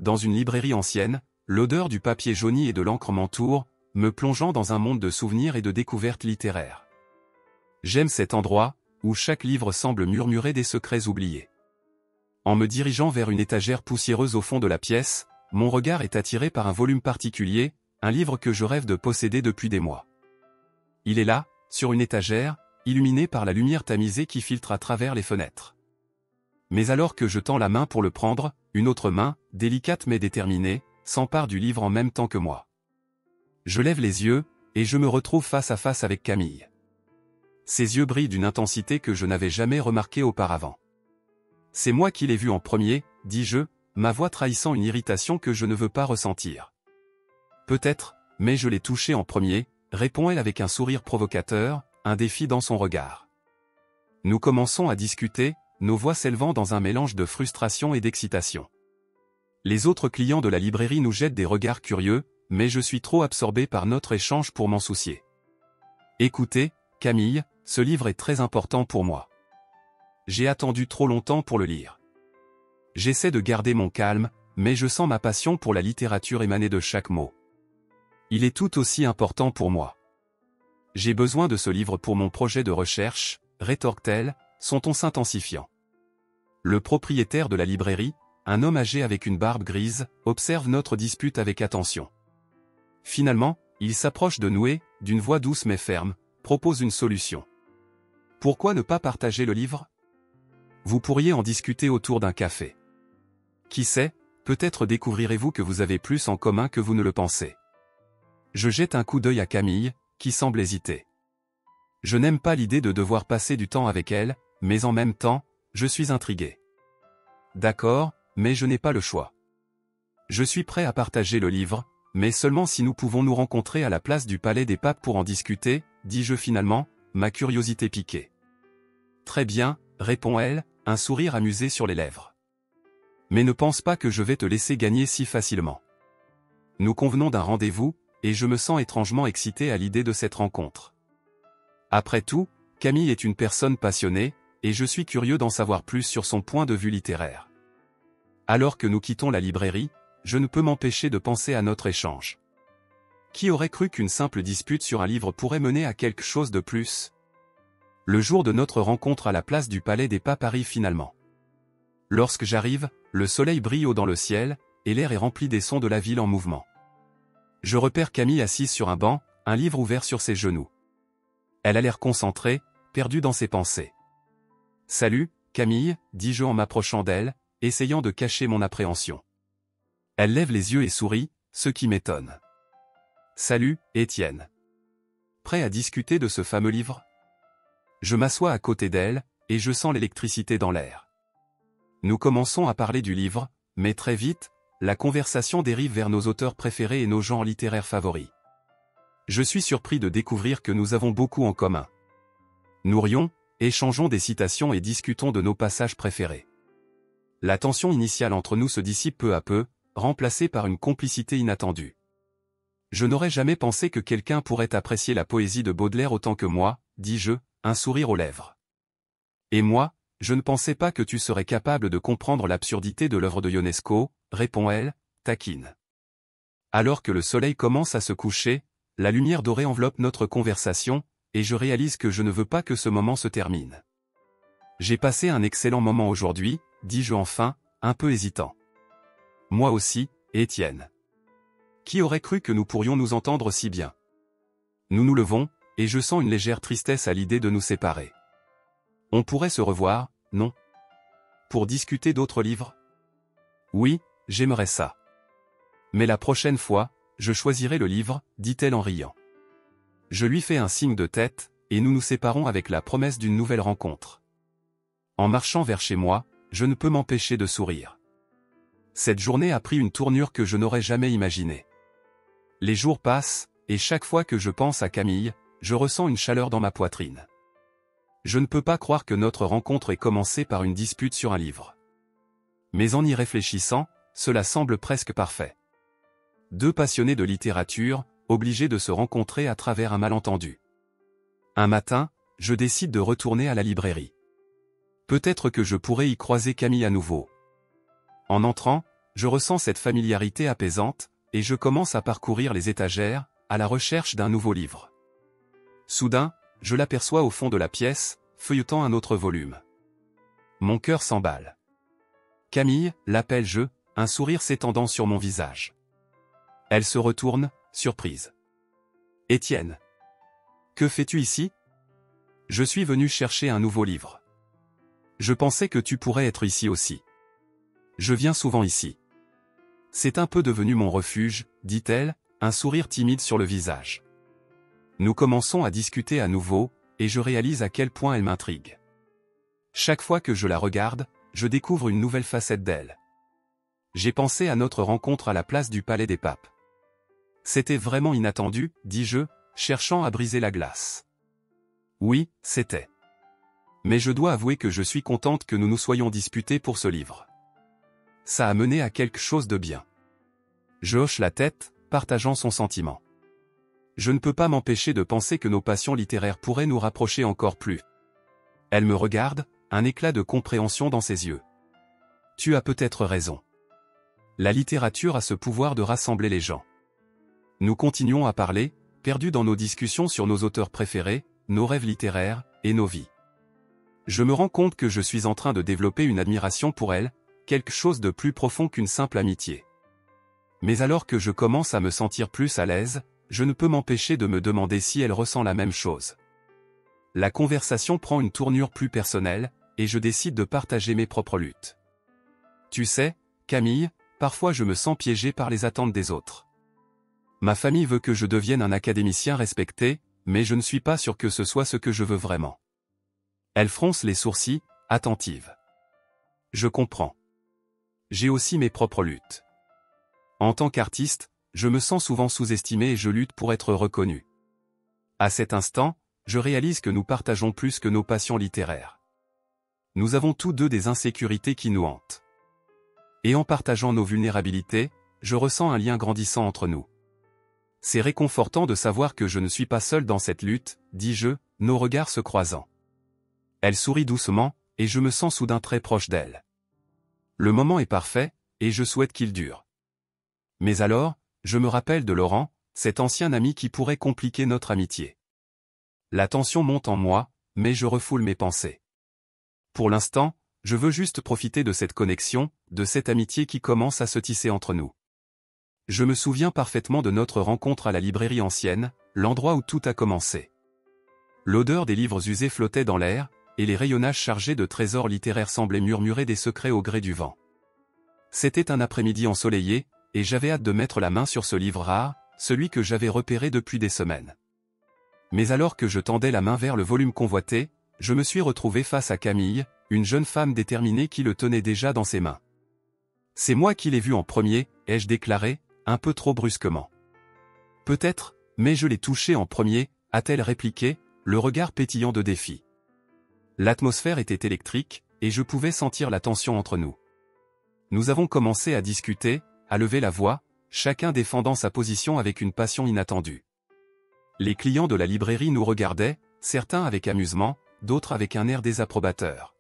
dans une librairie ancienne, l'odeur du papier jauni et de l'encre m'entoure, me plongeant dans un monde de souvenirs et de découvertes littéraires. J'aime cet endroit, où chaque livre semble murmurer des secrets oubliés. En me dirigeant vers une étagère poussiéreuse au fond de la pièce, mon regard est attiré par un volume particulier, un livre que je rêve de posséder depuis des mois. Il est là, sur une étagère, illuminé par la lumière tamisée qui filtre à travers les fenêtres. Mais alors que je tends la main pour le prendre, une autre main, délicate mais déterminée, s'empare du livre en même temps que moi. Je lève les yeux, et je me retrouve face à face avec Camille. Ses yeux brillent d'une intensité que je n'avais jamais remarquée auparavant. « C'est moi qui l'ai vu en premier », dis-je, ma voix trahissant une irritation que je ne veux pas ressentir. « Peut-être, mais je l'ai touché en premier », répond-elle avec un sourire provocateur, un défi dans son regard. Nous commençons à discuter, nos voix s'élevant dans un mélange de frustration et d'excitation. Les autres clients de la librairie nous jettent des regards curieux, mais je suis trop absorbé par notre échange pour m'en soucier. « Écoutez, Camille, ce livre est très important pour moi. J'ai attendu trop longtemps pour le lire. J'essaie de garder mon calme, mais je sens ma passion pour la littérature émaner de chaque mot. Il est tout aussi important pour moi. J'ai besoin de ce livre pour mon projet de recherche, rétorque-t-elle, son ton s'intensifiant. Le propriétaire de la librairie, un homme âgé avec une barbe grise, observe notre dispute avec attention. Finalement, il s'approche de nous et, d'une voix douce mais ferme, propose une solution. Pourquoi ne pas partager le livre? Vous pourriez en discuter autour d'un café. Qui sait, peut-être découvrirez-vous que vous avez plus en commun que vous ne le pensez. Je jette un coup d'œil à Camille, qui semble hésiter. Je n'aime pas l'idée de devoir passer du temps avec elle, mais en même temps, je suis intrigué. D'accord, mais je n'ai pas le choix. Je suis prêt à partager le livre, mais seulement si nous pouvons nous rencontrer à la place du Palais des Papes pour en discuter, dis-je finalement, ma curiosité piquée. Très bien, répond-elle, un sourire amusé sur les lèvres. Mais ne pense pas que je vais te laisser gagner si facilement. Nous convenons d'un rendez-vous, et je me sens étrangement excité à l'idée de cette rencontre. Après tout, Camille est une personne passionnée, et je suis curieux d'en savoir plus sur son point de vue littéraire. Alors que nous quittons la librairie, je ne peux m'empêcher de penser à notre échange. Qui aurait cru qu'une simple dispute sur un livre pourrait mener à quelque chose de plus? Le jour de notre rencontre à la place du Palais des Papes arrive finalement. Lorsque j'arrive, le soleil brille haut dans le ciel, et l'air est rempli des sons de la ville en mouvement. Je repère Camille assise sur un banc, un livre ouvert sur ses genoux. Elle a l'air concentrée, perdue dans ses pensées. « Salut, Camille » dis-je en m'approchant d'elle, essayant de cacher mon appréhension. Elle lève les yeux et sourit, ce qui m'étonne. « Salut, Étienne. Prêt à discuter de ce fameux livre ?» Je m'assois à côté d'elle, et je sens l'électricité dans l'air. Nous commençons à parler du livre, mais très vite, la conversation dérive vers nos auteurs préférés et nos genres littéraires favoris. Je suis surpris de découvrir que nous avons beaucoup en commun. Nous rions, échangeons des citations et discutons de nos passages préférés. La tension initiale entre nous se dissipe peu à peu, remplacée par une complicité inattendue. Je n'aurais jamais pensé que quelqu'un pourrait apprécier la poésie de Baudelaire autant que moi, dis-je, un sourire aux lèvres. Et moi, je ne pensais pas que tu serais capable de comprendre l'absurdité de l'œuvre de Ionesco, répond-elle, taquine. Alors que le soleil commence à se coucher, la lumière dorée enveloppe notre conversation, et je réalise que je ne veux pas que ce moment se termine. J'ai passé un excellent moment aujourd'hui, dis-je enfin, un peu hésitant. Moi aussi, Étienne. Qui aurait cru que nous pourrions nous entendre si bien? Nous nous levons, et je sens une légère tristesse à l'idée de nous séparer. On pourrait se revoir, non? Pour discuter d'autres livres? Oui, j'aimerais ça. Mais la prochaine fois, je choisirai le livre, dit-elle en riant. Je lui fais un signe de tête, et nous nous séparons avec la promesse d'une nouvelle rencontre. En marchant vers chez moi, je ne peux m'empêcher de sourire. Cette journée a pris une tournure que je n'aurais jamais imaginée. Les jours passent, et chaque fois que je pense à Camille, je ressens une chaleur dans ma poitrine. Je ne peux pas croire que notre rencontre ait commencé par une dispute sur un livre. Mais en y réfléchissant, cela semble presque parfait. Deux passionnés de littérature, obligés de se rencontrer à travers un malentendu. Un matin, je décide de retourner à la librairie. Peut-être que je pourrais y croiser Camille à nouveau. En entrant, je ressens cette familiarité apaisante, et je commence à parcourir les étagères, à la recherche d'un nouveau livre. Soudain, je l'aperçois au fond de la pièce, feuilletant un autre volume. Mon cœur s'emballe. Camille, l'appelle-je, un sourire s'étendant sur mon visage. Elle se retourne, surprise. Étienne. Que fais-tu ici? Je suis venu chercher un nouveau livre. Je pensais que tu pourrais être ici aussi. Je viens souvent ici. C'est un peu devenu mon refuge, dit-elle, un sourire timide sur le visage. Nous commençons à discuter à nouveau, et je réalise à quel point elle m'intrigue. Chaque fois que je la regarde, je découvre une nouvelle facette d'elle. J'ai pensé à notre rencontre à la place du Palais des Papes. C'était vraiment inattendu, dis-je, cherchant à briser la glace. Oui, c'était. Mais je dois avouer que je suis contente que nous nous soyons disputés pour ce livre. Ça a mené à quelque chose de bien. Je hoche la tête, partageant son sentiment. Je ne peux pas m'empêcher de penser que nos passions littéraires pourraient nous rapprocher encore plus. Elle me regarde, un éclat de compréhension dans ses yeux. Tu as peut-être raison. La littérature a ce pouvoir de rassembler les gens. Nous continuons à parler, perdus dans nos discussions sur nos auteurs préférés, nos rêves littéraires, et nos vies. Je me rends compte que je suis en train de développer une admiration pour elle, quelque chose de plus profond qu'une simple amitié. Mais alors que je commence à me sentir plus à l'aise, je ne peux m'empêcher de me demander si elle ressent la même chose. La conversation prend une tournure plus personnelle, et je décide de partager mes propres luttes. Tu sais, Camille, parfois je me sens piégé par les attentes des autres. Ma famille veut que je devienne un académicien respecté, mais je ne suis pas sûr que ce soit ce que je veux vraiment. Elle fronce les sourcils, attentive. Je comprends. J'ai aussi mes propres luttes. En tant qu'artiste, je me sens souvent sous-estimé et je lutte pour être reconnu. À cet instant, je réalise que nous partageons plus que nos passions littéraires. Nous avons tous deux des insécurités qui nous hantent. Et en partageant nos vulnérabilités, je ressens un lien grandissant entre nous. C'est réconfortant de savoir que je ne suis pas seul dans cette lutte, dis-je, nos regards se croisant. Elle sourit doucement, et je me sens soudain très proche d'elle. Le moment est parfait, et je souhaite qu'il dure. Mais alors, je me rappelle de Laurent, cet ancien ami qui pourrait compliquer notre amitié. La tension monte en moi, mais je refoule mes pensées. Pour l'instant, je veux juste profiter de cette connexion, de cette amitié qui commence à se tisser entre nous. Je me souviens parfaitement de notre rencontre à la librairie ancienne, l'endroit où tout a commencé. L'odeur des livres usés flottait dans l'air, et les rayonnages chargés de trésors littéraires semblaient murmurer des secrets au gré du vent. C'était un après-midi ensoleillé, et j'avais hâte de mettre la main sur ce livre rare, celui que j'avais repéré depuis des semaines. Mais alors que je tendais la main vers le volume convoité, je me suis retrouvé face à Camille, une jeune femme déterminée qui le tenait déjà dans ses mains. « C'est moi qui l'ai vu en premier », ai-je déclaré, un peu trop brusquement. « Peut-être, mais je l'ai touché en premier », a-t-elle répliqué, le regard pétillant de défi. L'atmosphère était électrique, et je pouvais sentir la tension entre nous. Nous avons commencé à discuter, à lever la voix, chacun défendant sa position avec une passion inattendue. Les clients de la librairie nous regardaient, certains avec amusement, d'autres avec un air désapprobateur.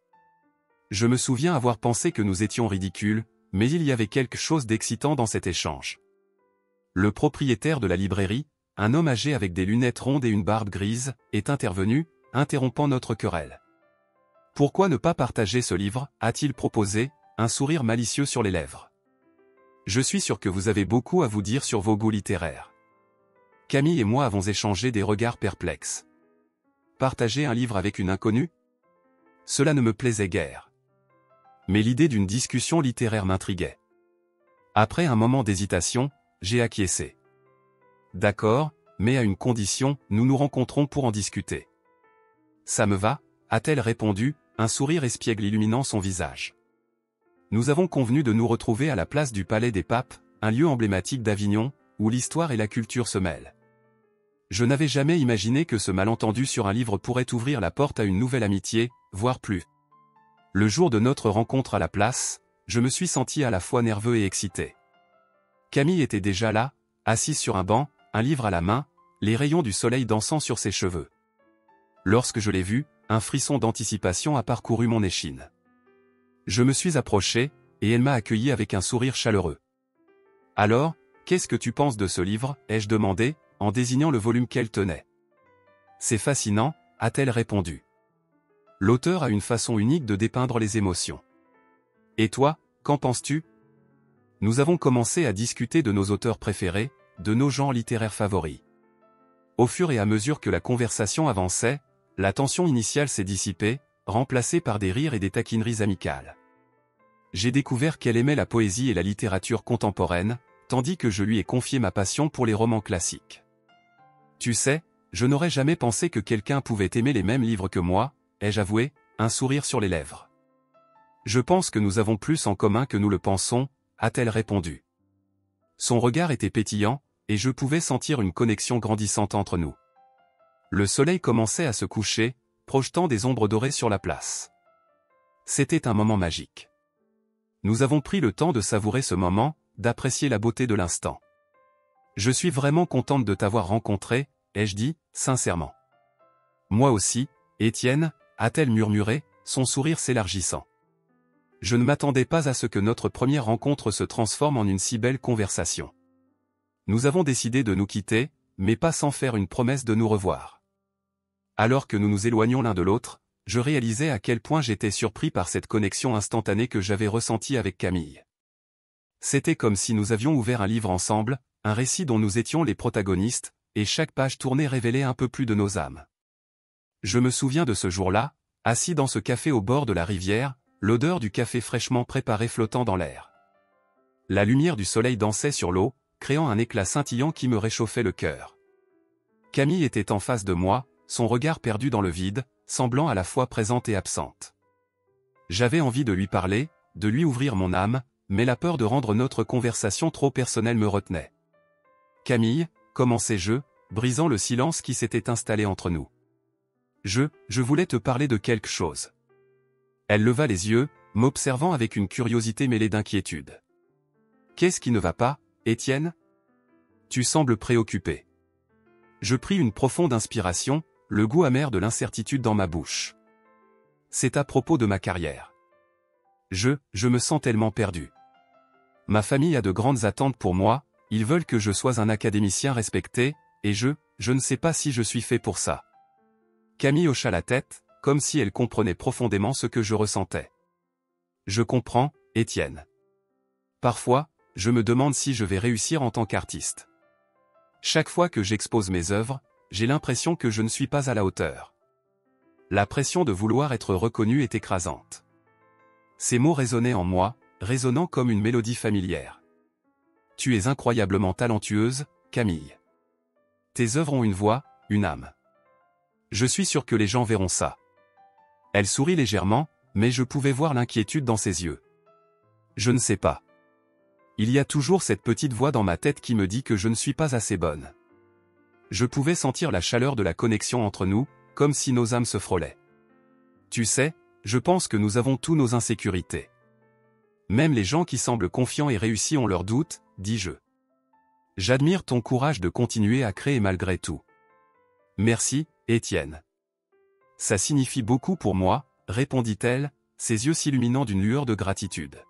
Je me souviens avoir pensé que nous étions ridicules, mais il y avait quelque chose d'excitant dans cet échange. Le propriétaire de la librairie, un homme âgé avec des lunettes rondes et une barbe grise, est intervenu, interrompant notre querelle. « Pourquoi ne pas partager ce livre » a-t-il proposé, un sourire malicieux sur les lèvres. « Je suis sûr que vous avez beaucoup à vous dire sur vos goûts littéraires. » Camille et moi avons échangé des regards perplexes. Partager un livre avec une inconnue? Cela ne me plaisait guère. Mais l'idée d'une discussion littéraire m'intriguait. Après un moment d'hésitation, j'ai acquiescé. D'accord, mais à une condition, nous nous rencontrons pour en discuter. Ça me va, a-t-elle répondu, un sourire espiègle illuminant son visage. Nous avons convenu de nous retrouver à la place du Palais des Papes, un lieu emblématique d'Avignon, où l'histoire et la culture se mêlent. Je n'avais jamais imaginé que ce malentendu sur un livre pourrait ouvrir la porte à une nouvelle amitié, voire plus. Le jour de notre rencontre à la place, je me suis senti à la fois nerveux et excité. Camille était déjà là, assise sur un banc, un livre à la main, les rayons du soleil dansant sur ses cheveux. Lorsque je l'ai vue, un frisson d'anticipation a parcouru mon échine. Je me suis approché, et elle m'a accueilli avec un sourire chaleureux. « Alors, qu'est-ce que tu penses de ce livre » ai-je demandé, en désignant le volume qu'elle tenait. « C'est fascinant » a-t-elle répondu. L'auteur a une façon unique de dépeindre les émotions. Et toi, qu'en penses-tu? Nous avons commencé à discuter de nos auteurs préférés, de nos genres littéraires favoris. Au fur et à mesure que la conversation avançait, la tension initiale s'est dissipée, remplacée par des rires et des taquineries amicales. J'ai découvert qu'elle aimait la poésie et la littérature contemporaine, tandis que je lui ai confié ma passion pour les romans classiques. Tu sais, je n'aurais jamais pensé que quelqu'un pouvait aimer les mêmes livres que moi, ai-je avoué, un sourire sur les lèvres. Je pense que nous avons plus en commun que nous le pensons, a-t-elle répondu. Son regard était pétillant, et je pouvais sentir une connexion grandissante entre nous. Le soleil commençait à se coucher, projetant des ombres dorées sur la place. C'était un moment magique. Nous avons pris le temps de savourer ce moment, d'apprécier la beauté de l'instant. Je suis vraiment contente de t'avoir rencontré, ai-je dit, sincèrement. Moi aussi, Étienne, a-t-elle murmuré, son sourire s'élargissant. Je ne m'attendais pas à ce que notre première rencontre se transforme en une si belle conversation. Nous avons décidé de nous quitter, mais pas sans faire une promesse de nous revoir. Alors que nous nous éloignions l'un de l'autre, je réalisais à quel point j'étais surpris par cette connexion instantanée que j'avais ressentie avec Camille. C'était comme si nous avions ouvert un livre ensemble, un récit dont nous étions les protagonistes, et chaque page tournée révélait un peu plus de nos âmes. Je me souviens de ce jour-là, assis dans ce café au bord de la rivière, l'odeur du café fraîchement préparé flottant dans l'air. La lumière du soleil dansait sur l'eau, créant un éclat scintillant qui me réchauffait le cœur. Camille était en face de moi, son regard perdu dans le vide, semblant à la fois présente et absente. J'avais envie de lui parler, de lui ouvrir mon âme, mais la peur de rendre notre conversation trop personnelle me retenait. « Camille » commençai-je, brisant le silence qui s'était installé entre nous. Je voulais te parler de quelque chose. Elle leva les yeux, m'observant avec une curiosité mêlée d'inquiétude. « Qu'est-ce qui ne va pas, Étienne ? Tu sembles préoccupé. » Je pris une profonde inspiration, le goût amer de l'incertitude dans ma bouche. C'est à propos de ma carrière. Je me sens tellement perdu. Ma famille a de grandes attentes pour moi, ils veulent que je sois un académicien respecté, et je ne sais pas si je suis fait pour ça. Camille hocha la tête, comme si elle comprenait profondément ce que je ressentais. Je comprends, Étienne. Parfois, je me demande si je vais réussir en tant qu'artiste. Chaque fois que j'expose mes œuvres, j'ai l'impression que je ne suis pas à la hauteur. La pression de vouloir être reconnu est écrasante. Ces mots résonnaient en moi, résonnant comme une mélodie familière. Tu es incroyablement talentueuse, Camille. Tes œuvres ont une voix, une âme. Je suis sûr que les gens verront ça. Elle sourit légèrement, mais je pouvais voir l'inquiétude dans ses yeux. Je ne sais pas. Il y a toujours cette petite voix dans ma tête qui me dit que je ne suis pas assez bonne. Je pouvais sentir la chaleur de la connexion entre nous, comme si nos âmes se frôlaient. Tu sais, je pense que nous avons tous nos insécurités. Même les gens qui semblent confiants et réussis ont leurs doutes, dis-je. J'admire ton courage de continuer à créer malgré tout. Merci, Étienne. Ça signifie beaucoup pour moi, répondit-elle, ses yeux s'illuminant d'une lueur de gratitude.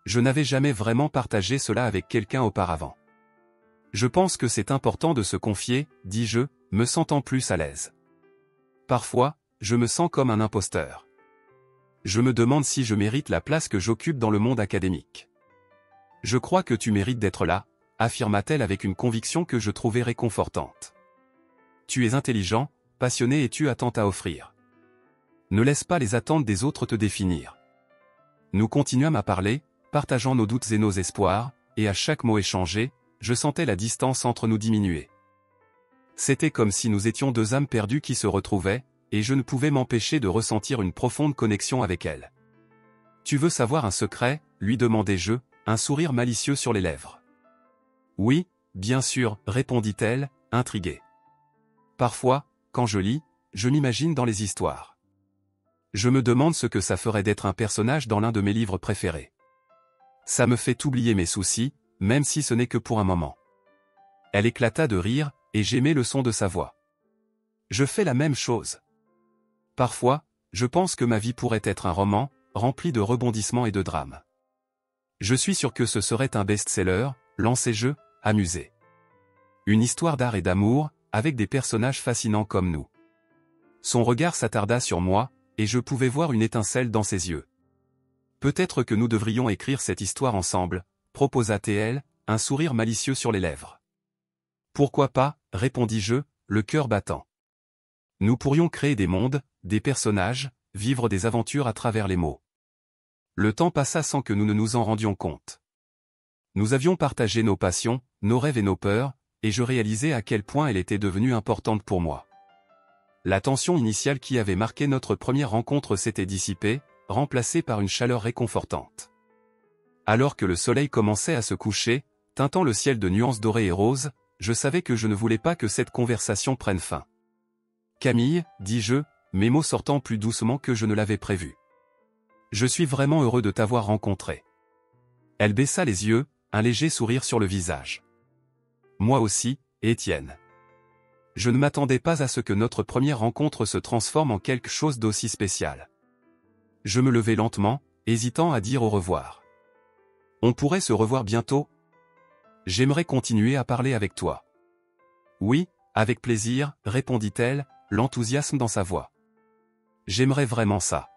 Je n'avais jamais vraiment partagé cela avec quelqu'un auparavant. Je pense que c'est important de se confier, dis-je, me sentant plus à l'aise. Parfois, je me sens comme un imposteur. Je me demande si je mérite la place que j'occupe dans le monde académique. Je crois que tu mérites d'être là, affirma-t-elle avec une conviction que je trouvais réconfortante. Tu es intelligent, passionné et tu as tant à offrir. Ne laisse pas les attentes des autres te définir. Nous continuâmes à parler, partageant nos doutes et nos espoirs, et à chaque mot échangé, je sentais la distance entre nous diminuer. C'était comme si nous étions deux âmes perdues qui se retrouvaient, et je ne pouvais m'empêcher de ressentir une profonde connexion avec elle. « Tu veux savoir un secret ?» lui demandai-je, un sourire malicieux sur les lèvres. « Oui, bien sûr, » répondit-elle, intriguée. Parfois, quand je lis, je m'imagine dans les histoires. Je me demande ce que ça ferait d'être un personnage dans l'un de mes livres préférés. Ça me fait oublier mes soucis, même si ce n'est que pour un moment. Elle éclata de rire, et j'aimais le son de sa voix. Je fais la même chose. Parfois, je pense que ma vie pourrait être un roman, rempli de rebondissements et de drames. Je suis sûr que ce serait un best-seller, lancez-je, amusé. Une histoire d'art et d'amour, avec des personnages fascinants comme nous. Son regard s'attarda sur moi, et je pouvais voir une étincelle dans ses yeux. Peut-être que nous devrions écrire cette histoire ensemble, proposa-t-elle, un sourire malicieux sur les lèvres. Pourquoi pas, répondis-je, le cœur battant. Nous pourrions créer des mondes, des personnages, vivre des aventures à travers les mots. Le temps passa sans que nous ne nous en rendions compte. Nous avions partagé nos passions, nos rêves et nos peurs, et je réalisais à quel point elle était devenue importante pour moi. La tension initiale qui avait marqué notre première rencontre s'était dissipée, remplacée par une chaleur réconfortante. Alors que le soleil commençait à se coucher, teintant le ciel de nuances dorées et roses, je savais que je ne voulais pas que cette conversation prenne fin. « Camille, dis-je, mes mots sortant plus doucement que je ne l'avais prévu. Je suis vraiment heureux de t'avoir rencontré. » Elle baissa les yeux, un léger sourire sur le visage. « Moi aussi, Étienne. » Je ne m'attendais pas à ce que notre première rencontre se transforme en quelque chose d'aussi spécial. Je me levai lentement, hésitant à dire au revoir. « On pourrait se revoir bientôt ? J'aimerais continuer à parler avec toi. »« Oui, avec plaisir, » répondit-elle, l'enthousiasme dans sa voix. « J'aimerais vraiment ça. »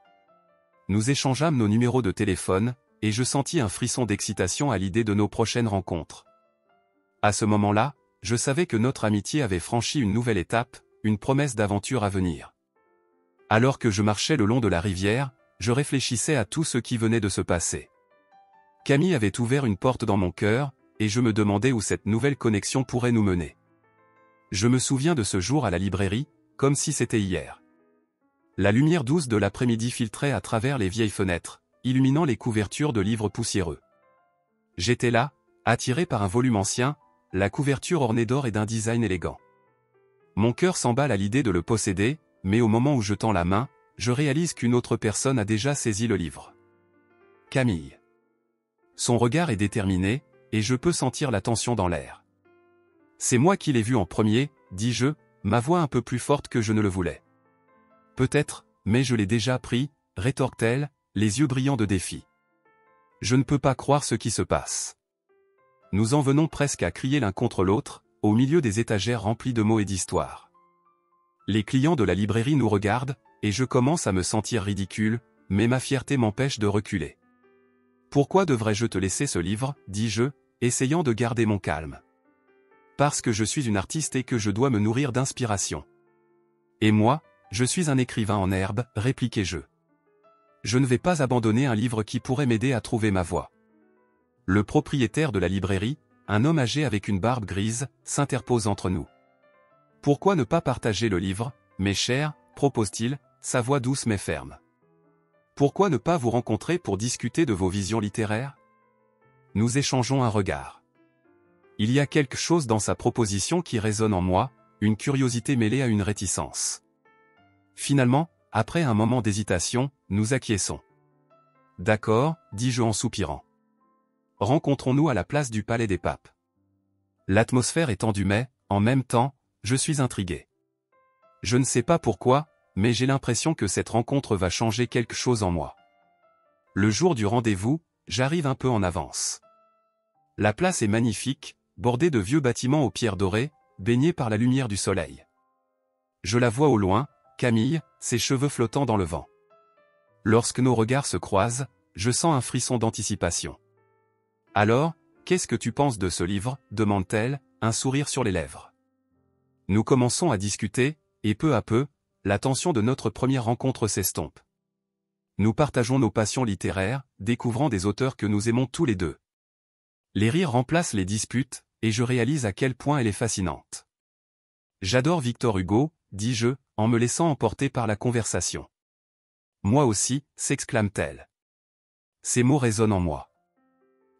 Nous échangeâmes nos numéros de téléphone, et je sentis un frisson d'excitation à l'idée de nos prochaines rencontres. À ce moment-là, je savais que notre amitié avait franchi une nouvelle étape, une promesse d'aventure à venir. Alors que je marchais le long de la rivière, je réfléchissais à tout ce qui venait de se passer. Camille avait ouvert une porte dans mon cœur, et je me demandais où cette nouvelle connexion pourrait nous mener. Je me souviens de ce jour à la librairie, comme si c'était hier. La lumière douce de l'après-midi filtrait à travers les vieilles fenêtres, illuminant les couvertures de livres poussiéreux. J'étais là, attiré par un volume ancien, la couverture ornée d'or et d'un design élégant. Mon cœur s'emballe à l'idée de le posséder, mais au moment où je tends la main, je réalise qu'une autre personne a déjà saisi le livre. Camille. Son regard est déterminé, et je peux sentir la tension dans l'air. C'est moi qui l'ai vu en premier, dis-je, ma voix un peu plus forte que je ne le voulais. Peut-être, mais je l'ai déjà pris, rétorque-t-elle, les yeux brillants de défi. Je ne peux pas croire ce qui se passe. Nous en venons presque à crier l'un contre l'autre, au milieu des étagères remplies de mots et d'histoires. Les clients de la librairie nous regardent, et je commence à me sentir ridicule, mais ma fierté m'empêche de reculer. Pourquoi devrais-je te laisser ce livre, dis-je, essayant de garder mon calme. Parce que je suis une artiste et que je dois me nourrir d'inspiration. Et moi, je suis un écrivain en herbe, répliquai-je. Je ne vais pas abandonner un livre qui pourrait m'aider à trouver ma voie. Le propriétaire de la librairie, un homme âgé avec une barbe grise, s'interpose entre nous. Pourquoi ne pas partager le livre, mes chers, propose-t-il, sa voix douce mais ferme. Pourquoi ne pas vous rencontrer pour discuter de vos visions littéraires? Nous échangeons un regard. Il y a quelque chose dans sa proposition qui résonne en moi, une curiosité mêlée à une réticence. Finalement, après un moment d'hésitation, nous acquiesçons. D'accord, dis-je en soupirant. Rencontrons-nous à la place du Palais des Papes. L'atmosphère est tendue mais, en même temps, je suis intrigué. Je ne sais pas pourquoi, mais j'ai l'impression que cette rencontre va changer quelque chose en moi. Le jour du rendez-vous, j'arrive un peu en avance. La place est magnifique, bordée de vieux bâtiments aux pierres dorées, baignée par la lumière du soleil. Je la vois au loin, Camille, ses cheveux flottant dans le vent. Lorsque nos regards se croisent, je sens un frisson d'anticipation. « Alors, qu'est-ce que tu penses de ce livre ?» demande-t-elle, un sourire sur les lèvres. Nous commençons à discuter, et peu à peu, la tension de notre première rencontre s'estompe. Nous partageons nos passions littéraires, découvrant des auteurs que nous aimons tous les deux. Les rires remplacent les disputes, et je réalise à quel point elle est fascinante. J'adore Victor Hugo, dis-je, en me laissant emporter par la conversation. Moi aussi, s'exclame-t-elle. Ces mots résonnent en moi.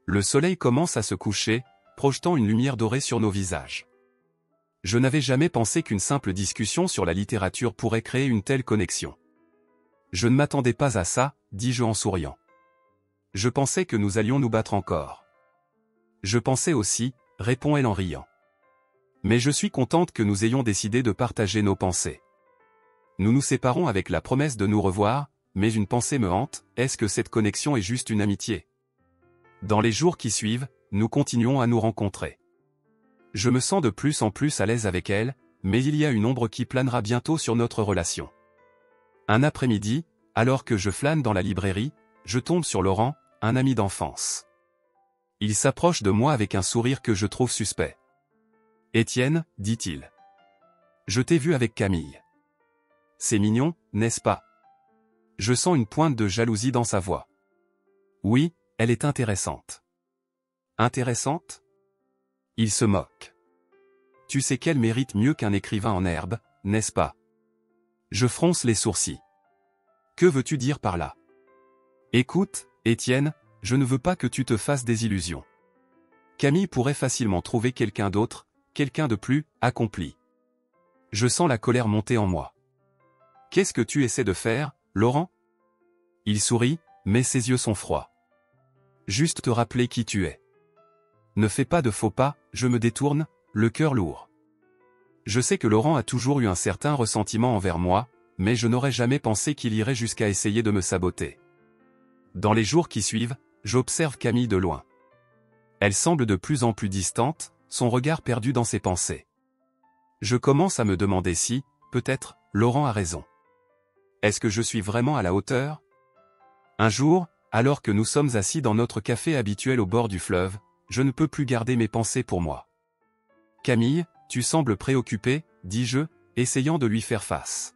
Le soleil commence à se coucher, projetant une lumière dorée sur nos visages. Je n'avais jamais pensé qu'une simple discussion sur la littérature pourrait créer une telle connexion. Je ne m'attendais pas à ça, dis-je en souriant. Je pensais que nous allions nous battre encore. Je pensais aussi, répond-elle en riant. Mais je suis contente que nous ayons décidé de partager nos pensées. Nous nous séparons avec la promesse de nous revoir, mais une pensée me hante, est-ce que cette connexion est juste une amitié? Dans les jours qui suivent, nous continuons à nous rencontrer. Je me sens de plus en plus à l'aise avec elle, mais il y a une ombre qui planera bientôt sur notre relation. Un après-midi, alors que je flâne dans la librairie, je tombe sur Laurent, un ami d'enfance. Il s'approche de moi avec un sourire que je trouve suspect. « Étienne, dit-il. Je t'ai vu avec Camille. C'est mignon, n'est-ce pas ?» Je sens une pointe de jalousie dans sa voix. « Oui, elle est intéressante. » « Intéressante ?» Il se moque. « Tu sais qu'elle mérite mieux qu'un écrivain en herbe, n'est-ce pas ?» Je fronce les sourcils. « Que veux-tu dire par là ?» « Écoute, Étienne, je ne veux pas que tu te fasses des illusions. Camille pourrait facilement trouver quelqu'un d'autre, quelqu'un de plus accompli. » Je sens la colère monter en moi. « Qu'est-ce que tu essaies de faire, Laurent ?» Il sourit, mais ses yeux sont froids. « Juste te rappeler qui tu es. Ne fais pas de faux pas, je me détourne, le cœur lourd. Je sais que Laurent a toujours eu un certain ressentiment envers moi, mais je n'aurais jamais pensé qu'il irait jusqu'à essayer de me saboter. Dans les jours qui suivent, j'observe Camille de loin. Elle semble de plus en plus distante, son regard perdu dans ses pensées. Je commence à me demander si, peut-être, Laurent a raison. Est-ce que je suis vraiment à la hauteur? Un jour, alors que nous sommes assis dans notre café habituel au bord du fleuve, je ne peux plus garder mes pensées pour moi. « Camille, tu sembles préoccupée, dis-je, essayant de lui faire face.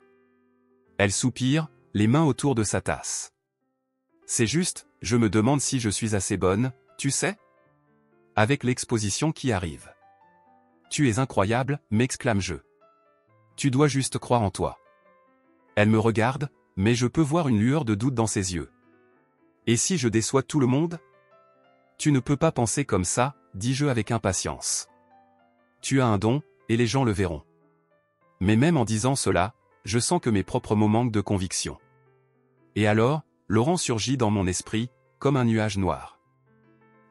Elle soupire, les mains autour de sa tasse. « C'est juste, je me demande si je suis assez bonne, tu sais? Avec l'exposition qui arrive. »« Tu es incroyable, m'exclame-je. Tu dois juste croire en toi. » Elle me regarde, mais je peux voir une lueur de doute dans ses yeux. « Et si je déçois tout le monde? » « Tu ne peux pas penser comme ça, dis-je avec impatience. Tu as un don, et les gens le verront. » Mais même en disant cela, je sens que mes propres mots manquent de conviction. Et alors, Laurent surgit dans mon esprit, comme un nuage noir.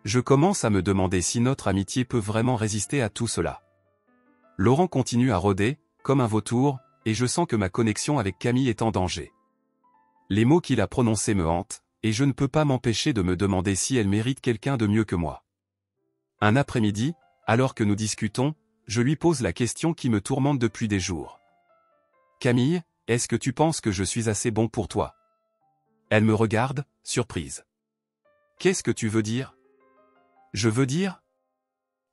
Je commence à me demander si notre amitié peut vraiment résister à tout cela. Laurent continue à rôder, comme un vautour, et je sens que ma connexion avec Camille est en danger. Les mots qu'il a prononcés me hantent, et je ne peux pas m'empêcher de me demander si elle mérite quelqu'un de mieux que moi. Un après-midi, alors que nous discutons, je lui pose la question qui me tourmente depuis des jours. « Camille, est-ce que tu penses que je suis assez bon pour toi ?» Elle me regarde, surprise. « Qu'est-ce que tu veux dire ?»« Je veux dire ? »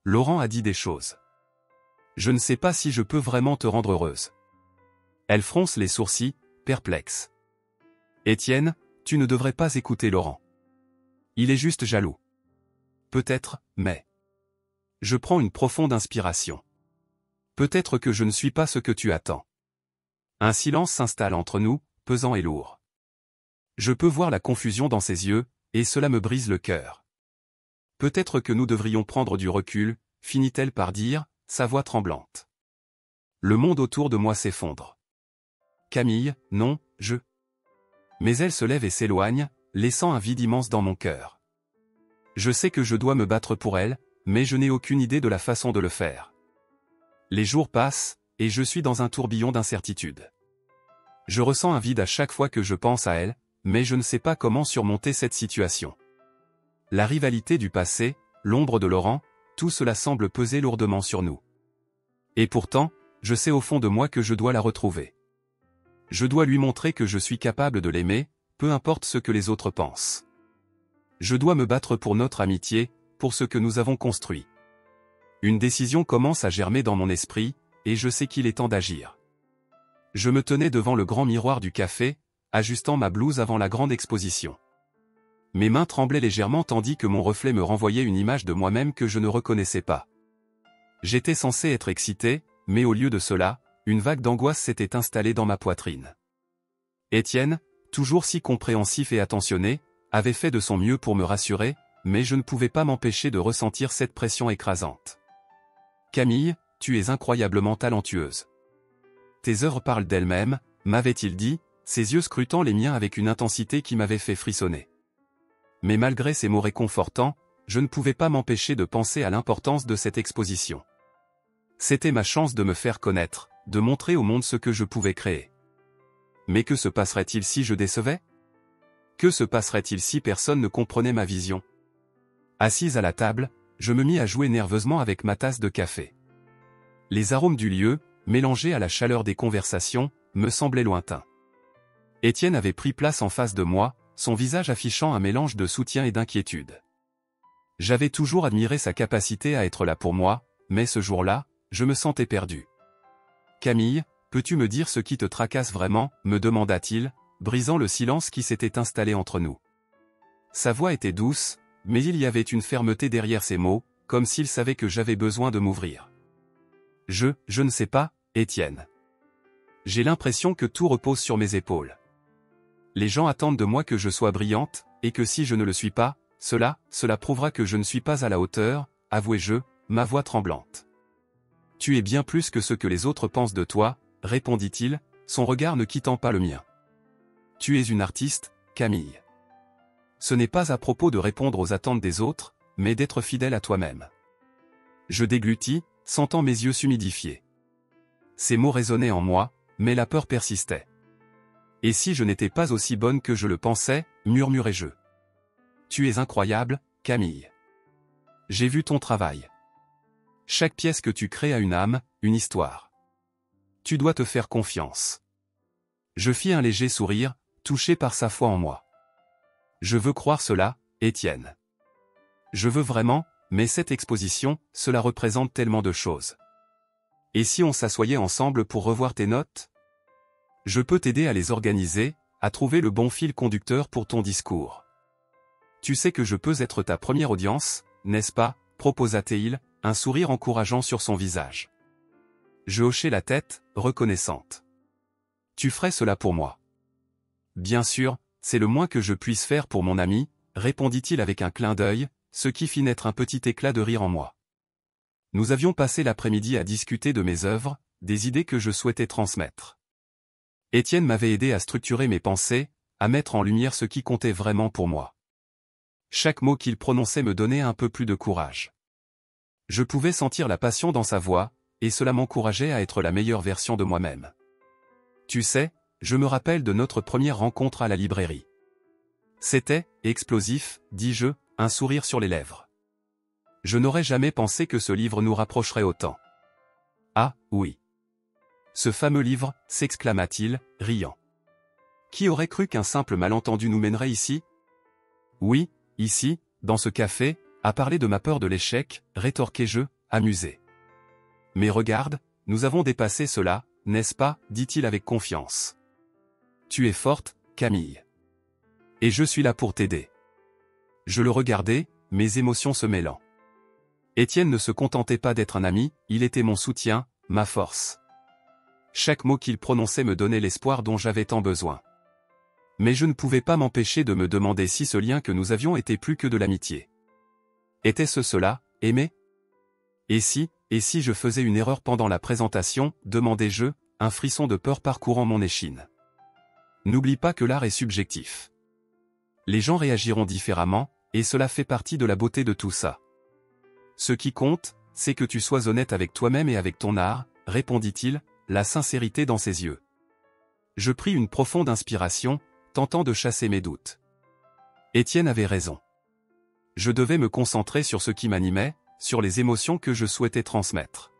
Laurent a dit des choses. « Je ne sais pas si je peux vraiment te rendre heureuse. » Elle fronce les sourcils, perplexe. « Étienne, tu ne devrais pas écouter Laurent. Il est juste jaloux. » Peut-être, mais... Je prends une profonde inspiration. Peut-être que je ne suis pas ce que tu attends. Un silence s'installe entre nous, pesant et lourd. Je peux voir la confusion dans ses yeux, et cela me brise le cœur. Peut-être que nous devrions prendre du recul, finit-elle par dire, sa voix tremblante. Le monde autour de moi s'effondre. Camille, non, Mais elle se lève et s'éloigne, laissant un vide immense dans mon cœur. Je sais que je dois me battre pour elle, mais je n'ai aucune idée de la façon de le faire. Les jours passent, et je suis dans un tourbillon d'incertitude. Je ressens un vide à chaque fois que je pense à elle, mais je ne sais pas comment surmonter cette situation. La rivalité du passé, l'ombre de Laurent, tout cela semble peser lourdement sur nous. Et pourtant, je sais au fond de moi que je dois la retrouver. Je dois lui montrer que je suis capable de l'aimer, peu importe ce que les autres pensent. Je dois me battre pour notre amitié, pour ce que nous avons construit. Une décision commence à germer dans mon esprit, et je sais qu'il est temps d'agir. Je me tenais devant le grand miroir du café, ajustant ma blouse avant la grande exposition. Mes mains tremblaient légèrement tandis que mon reflet me renvoyait une image de moi-même que je ne reconnaissais pas. J'étais censé être excité, mais au lieu de cela, une vague d'angoisse s'était installée dans ma poitrine. Étienne, toujours si compréhensif et attentionné, avait fait de son mieux pour me rassurer, mais je ne pouvais pas m'empêcher de ressentir cette pression écrasante. « Camille, tu es incroyablement talentueuse. Tes œuvres parlent d'elles-mêmes, m'avait-il dit, ses yeux scrutant les miens avec une intensité qui m'avait fait frissonner. Mais malgré ces mots réconfortants, je ne pouvais pas m'empêcher de penser à l'importance de cette exposition. C'était ma chance de me faire connaître, de montrer au monde ce que je pouvais créer. Mais que se passerait-il si je décevais? Que se passerait-il si personne ne comprenait ma vision? Assise à la table, je me mis à jouer nerveusement avec ma tasse de café. Les arômes du lieu, mélangés à la chaleur des conversations, me semblaient lointains. Étienne avait pris place en face de moi, son visage affichant un mélange de soutien et d'inquiétude. J'avais toujours admiré sa capacité à être là pour moi, mais ce jour-là, je me sentais perdu. « Camille, peux-tu me dire ce qui te tracasse vraiment ?» me demanda-t-il, brisant le silence qui s'était installé entre nous. Sa voix était douce, mais il y avait une fermeté derrière ses mots, comme s'il savait que j'avais besoin de m'ouvrir. Je ne sais pas, Étienne. J'ai l'impression que tout repose sur mes épaules. Les gens attendent de moi que je sois brillante, et que si je ne le suis pas, cela prouvera que je ne suis pas à la hauteur, avouai-je, ma voix tremblante. Tu es bien plus que ce que les autres pensent de toi, répondit-il, son regard ne quittant pas le mien. Tu es une artiste, Camille. Ce n'est pas à propos de répondre aux attentes des autres, mais d'être fidèle à toi-même. Je déglutis, sentant mes yeux s'humidifier. Ces mots résonnaient en moi, mais la peur persistait. Et si je n'étais pas aussi bonne que je le pensais, murmurai-je. Tu es incroyable, Camille. J'ai vu ton travail. Chaque pièce que tu crées a une âme, une histoire. Tu dois te faire confiance. Je fis un léger sourire, touché par sa foi en moi. Je veux croire cela, Étienne. Je veux vraiment, mais cette exposition, cela représente tellement de choses. Et si on s'assoyait ensemble pour revoir tes notes ? Je peux t'aider à les organiser, à trouver le bon fil conducteur pour ton discours. Tu sais que je peux être ta première audience, n'est-ce pas ? Proposa-t-il, un sourire encourageant sur son visage. Je hochai la tête, reconnaissante. Tu ferais cela pour moi. Bien sûr, c'est le moins que je puisse faire pour mon ami, répondit-il avec un clin d'œil, ce qui fit naître un petit éclat de rire en moi. Nous avions passé l'après-midi à discuter de mes œuvres, des idées que je souhaitais transmettre. Étienne m'avait aidé à structurer mes pensées, à mettre en lumière ce qui comptait vraiment pour moi. Chaque mot qu'il prononçait me donnait un peu plus de courage. Je pouvais sentir la passion dans sa voix, et cela m'encourageait à être la meilleure version de moi-même. Tu sais, je me rappelle de notre première rencontre à la librairie. C'était explosif, dis-je, un sourire sur les lèvres. Je n'aurais jamais pensé que ce livre nous rapprocherait autant. Ah, oui. Ce fameux livre, s'exclama-t-il, riant. Qui aurait cru qu'un simple malentendu nous mènerait ici ? Oui, ici, dans ce café, à parler de ma peur de l'échec, rétorquai-je, amusé. Mais regarde, nous avons dépassé cela, n'est-ce pas ? Dit-il avec confiance. Tu es forte, Camille. Et je suis là pour t'aider. Je le regardais, mes émotions se mêlant. Étienne ne se contentait pas d'être un ami, il était mon soutien, ma force. Chaque mot qu'il prononçait me donnait l'espoir dont j'avais tant besoin. Mais je ne pouvais pas m'empêcher de me demander si ce lien que nous avions était plus que de l'amitié. Était-ce cela, aimer ? Et si je faisais une erreur pendant la présentation, demandai-je, un frisson de peur parcourant mon échine. N'oublie pas que l'art est subjectif. Les gens réagiront différemment, et cela fait partie de la beauté de tout ça. Ce qui compte, c'est que tu sois honnête avec toi-même et avec ton art, répondit-il, la sincérité dans ses yeux. Je pris une profonde inspiration, tentant de chasser mes doutes. Étienne avait raison. Je devais me concentrer sur ce qui m'animait, sur les émotions que je souhaitais transmettre.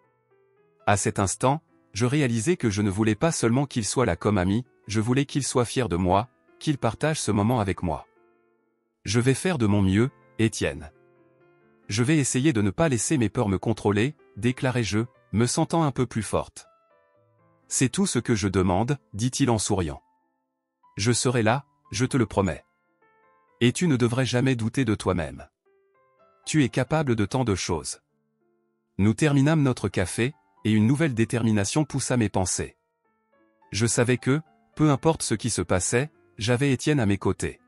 À cet instant, je réalisais que je ne voulais pas seulement qu'il soit là comme ami, je voulais qu'il soit fier de moi, qu'il partage ce moment avec moi. Je vais faire de mon mieux, Étienne. Je vais essayer de ne pas laisser mes peurs me contrôler, déclarai-je, me sentant un peu plus forte. C'est tout ce que je demande, dit-il en souriant. Je serai là, je te le promets. Et tu ne devrais jamais douter de toi-même. Tu es capable de tant de choses. Nous terminâmes notre café, et une nouvelle détermination poussa mes pensées. Je savais que, peu importe ce qui se passait, j'avais Étienne à mes côtés.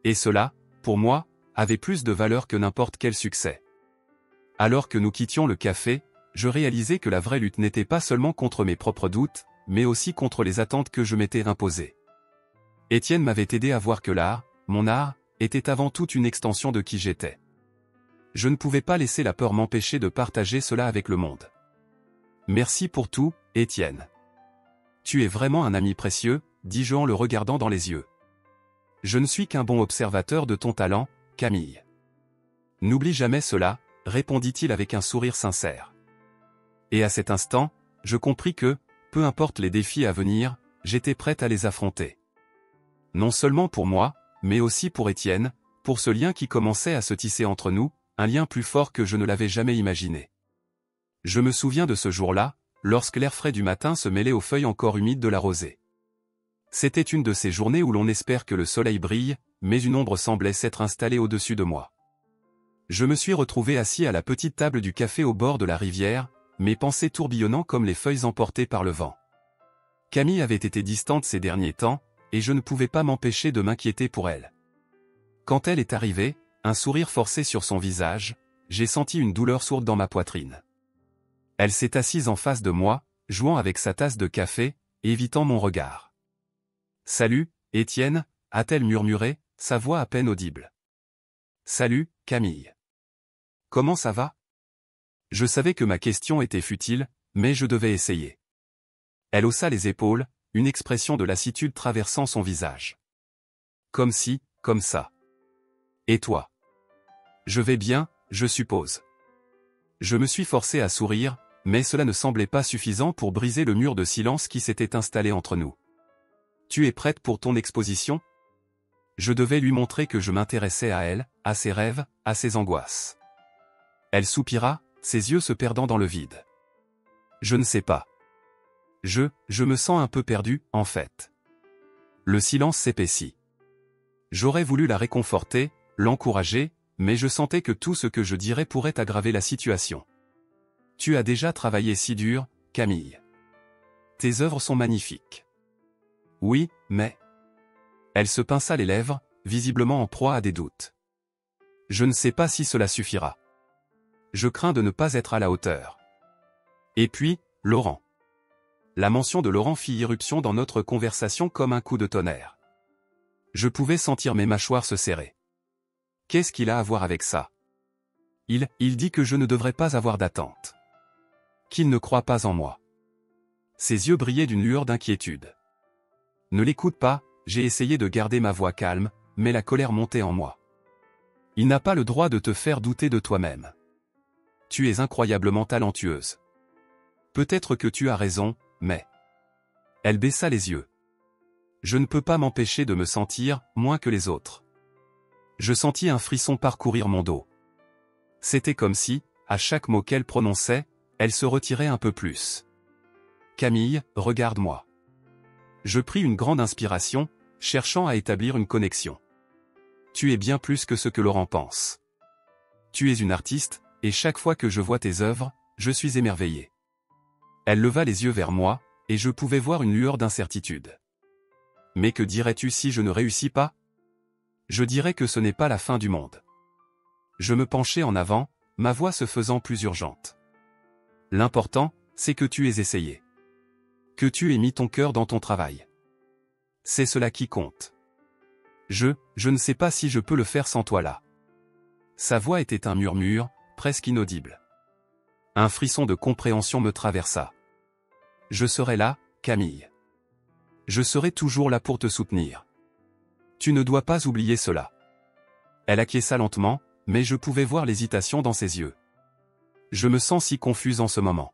Et cela, pour moi, avait plus de valeur que n'importe quel succès. Alors que nous quittions le café, je réalisais que la vraie lutte n'était pas seulement contre mes propres doutes, mais aussi contre les attentes que je m'étais imposées. Étienne m'avait aidé à voir que l'art, mon art, était avant tout une extension de qui j'étais. Je ne pouvais pas laisser la peur m'empêcher de partager cela avec le monde. Merci pour tout, Étienne. Tu es vraiment un ami précieux, dis-je en le regardant dans les yeux. Je ne suis qu'un bon observateur de ton talent, Camille. N'oublie jamais cela, répondit-il avec un sourire sincère. Et à cet instant, je compris que, peu importe les défis à venir, j'étais prête à les affronter. Non seulement pour moi, mais aussi pour Étienne, pour ce lien qui commençait à se tisser entre nous, un lien plus fort que je ne l'avais jamais imaginé. Je me souviens de ce jour-là, lorsque l'air frais du matin se mêlait aux feuilles encore humides de la rosée. C'était une de ces journées où l'on espère que le soleil brille, mais une ombre semblait s'être installée au-dessus de moi. Je me suis retrouvé assis à la petite table du café au bord de la rivière, mes pensées tourbillonnant comme les feuilles emportées par le vent. Camille avait été distante ces derniers temps, et je ne pouvais pas m'empêcher de m'inquiéter pour elle. Quand elle est arrivée, un sourire forcé sur son visage, j'ai senti une douleur sourde dans ma poitrine. Elle s'est assise en face de moi, jouant avec sa tasse de café, évitant mon regard. « Salut, Étienne » a-t-elle murmuré, sa voix à peine audible. « Salut, Camille. Comment ça va ?» Je savais que ma question était futile, mais je devais essayer. Elle haussa les épaules, une expression de lassitude traversant son visage. Comme si, comme ça. Et toi? Je vais bien, je suppose. Je me suis forcé à sourire, mais cela ne semblait pas suffisant pour briser le mur de silence qui s'était installé entre nous. Tu es prête pour ton exposition? Je devais lui montrer que je m'intéressais à elle, à ses rêves, à ses angoisses. Elle soupira, ses yeux se perdant dans le vide. Je ne sais pas. Je me sens un peu perdu, en fait. Le silence s'épaissit. J'aurais voulu la réconforter, l'encourager, mais je sentais que tout ce que je dirais pourrait aggraver la situation. Tu as déjà travaillé si dur, Camille. Tes œuvres sont magnifiques. Oui, mais... Elle se pinça les lèvres, visiblement en proie à des doutes. Je ne sais pas si cela suffira. Je crains de ne pas être à la hauteur. Et puis, Laurent. La mention de Laurent fit irruption dans notre conversation comme un coup de tonnerre. Je pouvais sentir mes mâchoires se serrer. Qu'est-ce qu'il a à voir avec ça? Il dit que je ne devrais pas avoir d'attente. Qu'il ne croit pas en moi. Ses yeux brillaient d'une lueur d'inquiétude. Ne l'écoute pas, j'ai essayé de garder ma voix calme, mais la colère montait en moi. Il n'a pas le droit de te faire douter de toi-même. Tu es incroyablement talentueuse. Peut-être que tu as raison, mais... Elle baissa les yeux. Je ne peux pas m'empêcher de me sentir moins que les autres. Je sentis un frisson parcourir mon dos. C'était comme si, à chaque mot qu'elle prononçait, elle se retirait un peu plus. Camille, regarde-moi. Je pris une grande inspiration, cherchant à établir une connexion. Tu es bien plus que ce que Laurent pense. Tu es une artiste, et chaque fois que je vois tes œuvres, je suis émerveillé. Elle leva les yeux vers moi, et je pouvais voir une lueur d'incertitude. Mais que dirais-tu si je ne réussis pas? Je dirais que ce n'est pas la fin du monde. Je me penchai en avant, ma voix se faisant plus urgente. L'important, c'est que tu aies essayé. Que tu aies mis ton cœur dans ton travail. C'est cela qui compte. Je ne sais pas si je peux le faire sans toi là. Sa voix était un murmure, presque inaudible. Un frisson de compréhension me traversa. Je serai là, Camille. Je serai toujours là pour te soutenir. Tu ne dois pas oublier cela. Elle acquiesça lentement, mais je pouvais voir l'hésitation dans ses yeux. Je me sens si confuse en ce moment.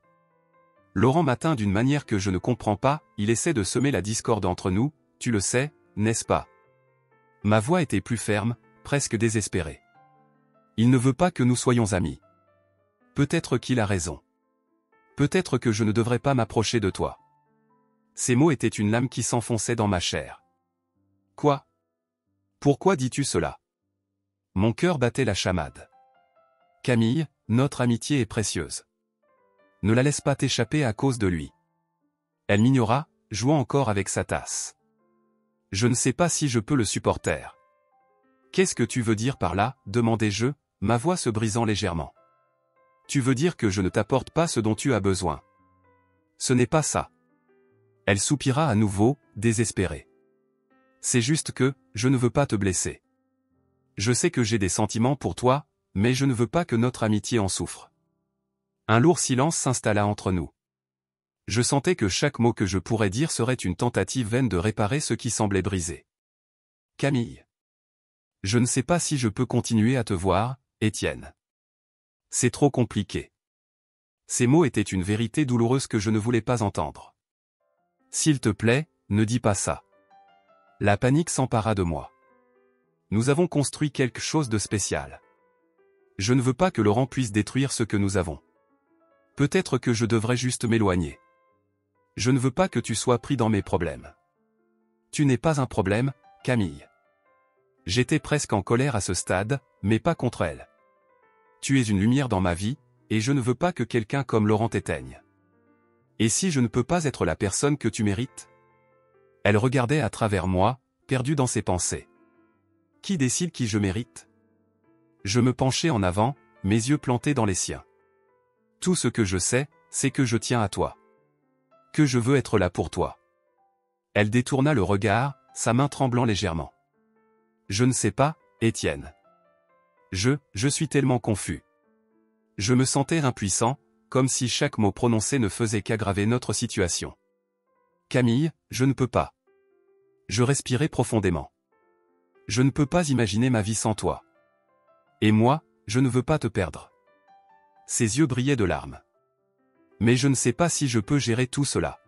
Laurent m'atteint d'une manière que je ne comprends pas, il essaie de semer la discorde entre nous, tu le sais, n'est-ce pas? Ma voix était plus ferme, presque désespérée. Il ne veut pas que nous soyons amis. Peut-être qu'il a raison. Peut-être que je ne devrais pas m'approcher de toi. Ces mots étaient une lame qui s'enfonçait dans ma chair. Quoi? Pourquoi dis-tu cela? Mon cœur battait la chamade. Camille, notre amitié est précieuse. Ne la laisse pas t'échapper à cause de lui. Elle m'ignora, jouant encore avec sa tasse. Je ne sais pas si je peux le supporter. Qu'est-ce que tu veux dire par là? Demandai-je, ma voix se brisant légèrement. Tu veux dire que je ne t'apporte pas ce dont tu as besoin? Ce n'est pas ça. Elle soupira à nouveau, désespérée. C'est juste que, je ne veux pas te blesser. Je sais que j'ai des sentiments pour toi, mais je ne veux pas que notre amitié en souffre. Un lourd silence s'installa entre nous. Je sentais que chaque mot que je pourrais dire serait une tentative vaine de réparer ce qui semblait brisé. Camille. Je ne sais pas si je peux continuer à te voir, Étienne. C'est trop compliqué. Ces mots étaient une vérité douloureuse que je ne voulais pas entendre. S'il te plaît, ne dis pas ça. La panique s'empara de moi. Nous avons construit quelque chose de spécial. Je ne veux pas que Laurent puisse détruire ce que nous avons. Peut-être que je devrais juste m'éloigner. Je ne veux pas que tu sois pris dans mes problèmes. Tu n'es pas un problème, Camille. J'étais presque en colère à ce stade, mais pas contre elle. Tu es une lumière dans ma vie, et je ne veux pas que quelqu'un comme Laurent t'éteigne. Et si je ne peux pas être la personne que tu mérites? Elle regardait à travers moi, perdue dans ses pensées. Qui décide qui je mérite? Je me penchai en avant, mes yeux plantés dans les siens. Tout ce que je sais, c'est que je tiens à toi. Que je veux être là pour toi. Elle détourna le regard, sa main tremblant légèrement. Je ne sais pas, Étienne. Je suis tellement confus. Je me sentais impuissant, comme si chaque mot prononcé ne faisait qu'aggraver notre situation. Camille, je ne peux pas. Je respirais profondément. Je ne peux pas imaginer ma vie sans toi. Et moi, je ne veux pas te perdre. Ses yeux brillaient de larmes. Mais je ne sais pas si je peux gérer tout cela.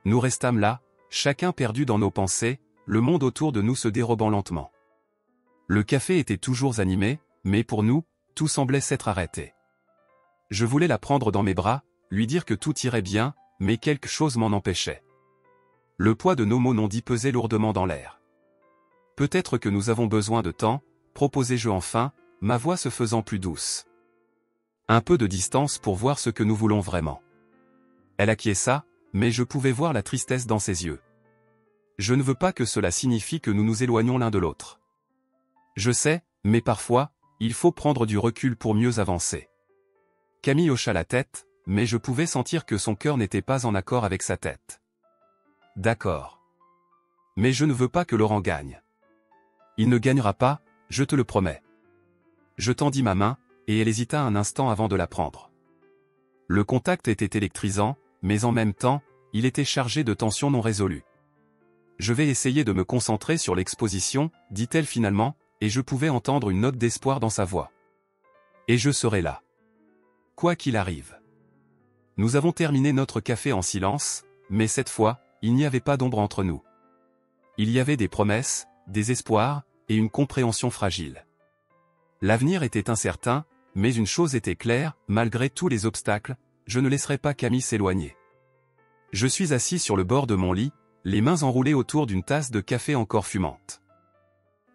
Nous restâmes là, chacun perdu dans nos pensées, le monde autour de nous se dérobant lentement. Le café était toujours animé, mais pour nous, tout semblait s'être arrêté. Je voulais la prendre dans mes bras, lui dire que tout irait bien, mais quelque chose m'en empêchait. Le poids de nos mots non dits pesait lourdement dans l'air. Peut-être que nous avons besoin de temps, proposai-je enfin, ma voix se faisant plus douce. Un peu de distance pour voir ce que nous voulons vraiment. Elle acquiesça, mais je pouvais voir la tristesse dans ses yeux. Je ne veux pas que cela signifie que nous nous éloignons l'un de l'autre. Je sais, mais parfois, il faut prendre du recul pour mieux avancer. Camille hocha la tête, mais je pouvais sentir que son cœur n'était pas en accord avec sa tête. D'accord. Mais je ne veux pas que Laurent gagne. Il ne gagnera pas, je te le promets. Je tendis ma main, et elle hésita un instant avant de la prendre. Le contact était électrisant, mais en même temps, il était chargé de tensions non résolues. Je vais essayer de me concentrer sur l'exposition, dit-elle finalement, et je pouvais entendre une note d'espoir dans sa voix. Et je serai là. Quoi qu'il arrive. Nous avons terminé notre café en silence, mais cette fois, il n'y avait pas d'ombre entre nous. Il y avait des promesses, des espoirs, et une compréhension fragile. L'avenir était incertain, mais une chose était claire, malgré tous les obstacles, je ne laisserai pas Camille s'éloigner. Je suis assis sur le bord de mon lit, les mains enroulées autour d'une tasse de café encore fumante.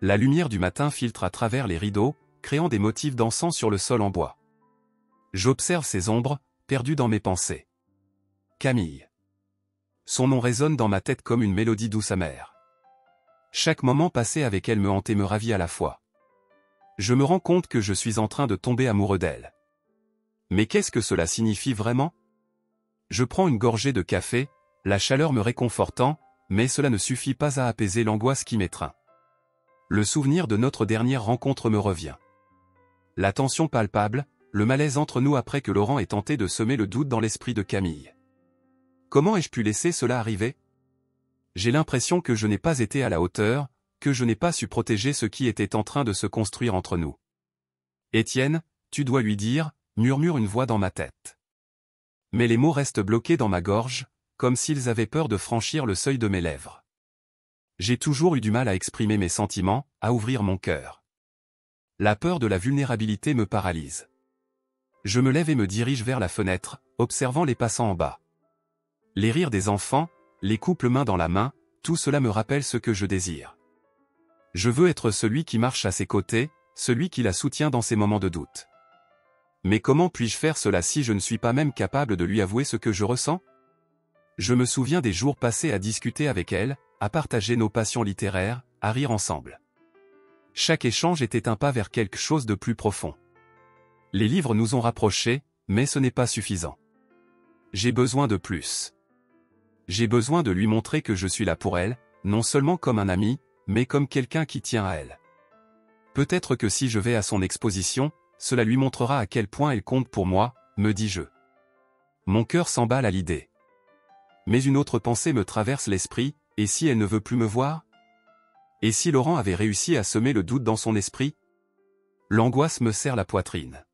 La lumière du matin filtre à travers les rideaux, créant des motifs dansants sur le sol en bois. J'observe ces ombres, perdues dans mes pensées. Camille. Son nom résonne dans ma tête comme une mélodie douce amère. Chaque moment passé avec elle me hante et me ravit à la fois. Je me rends compte que je suis en train de tomber amoureux d'elle. Mais qu'est-ce que cela signifie vraiment? Je prends une gorgée de café, la chaleur me réconfortant, mais cela ne suffit pas à apaiser l'angoisse qui m'étreint. Le souvenir de notre dernière rencontre me revient. La tension palpable, le malaise entre nous après que Laurent ait tenté de semer le doute dans l'esprit de Camille. Comment ai-je pu laisser cela arriver? J'ai l'impression que je n'ai pas été à la hauteur, que je n'ai pas su protéger ce qui était en train de se construire entre nous. Étienne, tu dois lui dire, murmure une voix dans ma tête. Mais les mots restent bloqués dans ma gorge, comme s'ils avaient peur de franchir le seuil de mes lèvres. J'ai toujours eu du mal à exprimer mes sentiments, à ouvrir mon cœur. La peur de la vulnérabilité me paralyse. Je me lève et me dirige vers la fenêtre, observant les passants en bas. Les rires des enfants, les couples main dans la main, tout cela me rappelle ce que je désire. Je veux être celui qui marche à ses côtés, celui qui la soutient dans ses moments de doute. Mais comment puis-je faire cela si je ne suis pas même capable de lui avouer ce que je ressens? Je me souviens des jours passés à discuter avec elle, à partager nos passions littéraires, à rire ensemble. Chaque échange était un pas vers quelque chose de plus profond. Les livres nous ont rapprochés, mais ce n'est pas suffisant. J'ai besoin de plus. J'ai besoin de lui montrer que je suis là pour elle, non seulement comme un ami, mais comme quelqu'un qui tient à elle. Peut-être que si je vais à son exposition, cela lui montrera à quel point elle compte pour moi, me dis-je. Mon cœur s'emballe à l'idée. Mais une autre pensée me traverse l'esprit, et si elle ne veut plus me voir? Et si Laurent avait réussi à semer le doute dans son esprit? L'angoisse me serre la poitrine.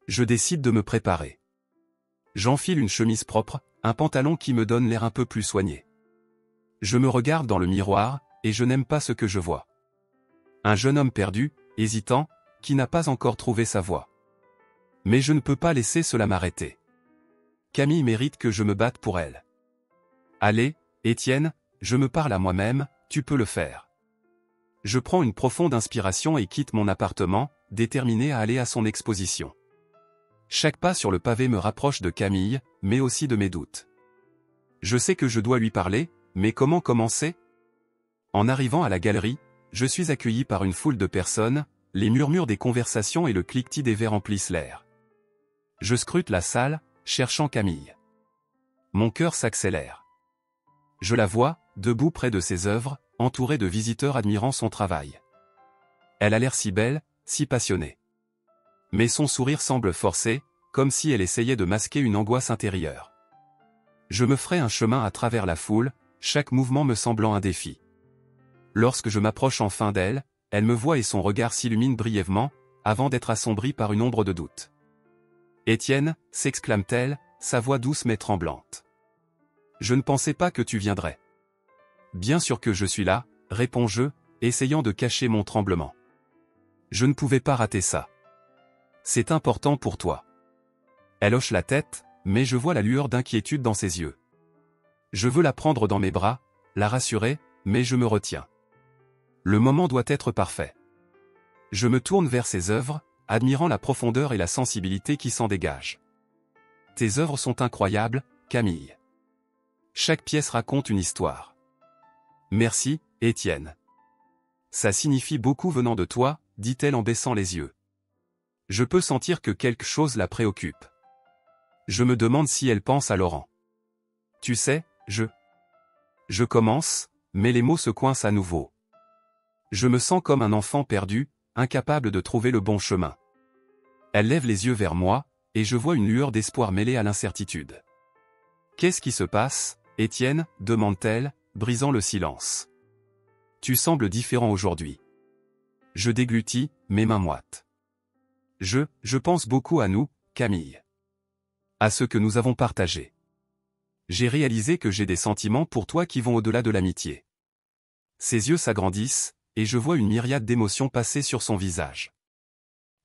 Je décide de me préparer. J'enfile une chemise propre, un pantalon qui me donne l'air un peu plus soigné. Je me regarde dans le miroir, et je n'aime pas ce que je vois. Un jeune homme perdu, hésitant, qui n'a pas encore trouvé sa voie. Mais je ne peux pas laisser cela m'arrêter. Camille mérite que je me batte pour elle. Allez, Étienne, je me parle à moi-même, tu peux le faire. Je prends une profonde inspiration et quitte mon appartement, déterminé à aller à son exposition. Chaque pas sur le pavé me rapproche de Camille, mais aussi de mes doutes. Je sais que je dois lui parler, mais comment commencer? En arrivant à la galerie, je suis accueilli par une foule de personnes, les murmures des conversations et le cliquetis des verres emplissent l'air. Je scrute la salle, cherchant Camille. Mon cœur s'accélère. Je la vois, debout près de ses œuvres, entourée de visiteurs admirant son travail. Elle a l'air si belle, si passionnée. Mais son sourire semble forcé, comme si elle essayait de masquer une angoisse intérieure. Je me ferai un chemin à travers la foule, chaque mouvement me semblant un défi. Lorsque je m'approche enfin d'elle, elle me voit et son regard s'illumine brièvement, avant d'être assombri par une ombre de doute. « Étienne » s'exclame-t-elle, sa voix douce mais tremblante. « Je ne pensais pas que tu viendrais. »« Bien sûr que je suis là » réponds-je, essayant de cacher mon tremblement. « Je ne pouvais pas rater ça. C'est important pour toi. » Elle hoche la tête, mais je vois la lueur d'inquiétude dans ses yeux. Je veux la prendre dans mes bras, la rassurer, mais je me retiens. Le moment doit être parfait. Je me tourne vers ses œuvres, admirant la profondeur et la sensibilité qui s'en dégagent. Tes œuvres sont incroyables, Camille. Chaque pièce raconte une histoire. Merci, Étienne. Ça signifie beaucoup venant de toi, dit-elle en baissant les yeux. Je peux sentir que quelque chose la préoccupe. Je me demande si elle pense à Laurent. Tu sais, Je commence, mais les mots se coincent à nouveau. Je me sens comme un enfant perdu, incapable de trouver le bon chemin. Elle lève les yeux vers moi, et je vois une lueur d'espoir mêlée à l'incertitude. « Qu'est-ce qui se passe, Étienne » demande-t-elle, brisant le silence. « Tu sembles différent aujourd'hui. » Je déglutis, mes mains moites. Je pense beaucoup à nous, Camille. À ce que nous avons partagé. J'ai réalisé que j'ai des sentiments pour toi qui vont au-delà de l'amitié. Ses yeux s'agrandissent, et je vois une myriade d'émotions passer sur son visage.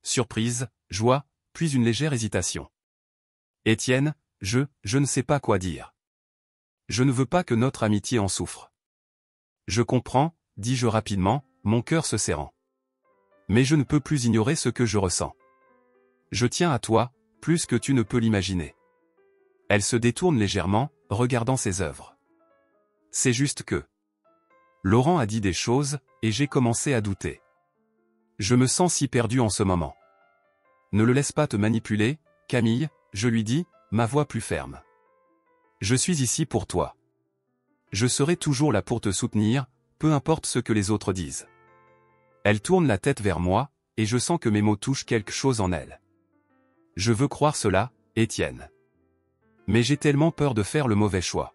Surprise, joie, puis une légère hésitation. Étienne, je ne sais pas quoi dire. Je ne veux pas que notre amitié en souffre. Je comprends, dis-je rapidement, mon cœur se serrant. Mais je ne peux plus ignorer ce que je ressens. Je tiens à toi, plus que tu ne peux l'imaginer. Elle se détourne légèrement, regardant ses œuvres. C'est juste que... Laurent a dit des choses, et j'ai commencé à douter. Je me sens si perdu en ce moment. Ne le laisse pas te manipuler, Camille, je lui dis, ma voix plus ferme. Je suis ici pour toi. Je serai toujours là pour te soutenir, peu importe ce que les autres disent. Elle tourne la tête vers moi, et je sens que mes mots touchent quelque chose en elle. Je veux croire cela, Étienne. Mais j'ai tellement peur de faire le mauvais choix.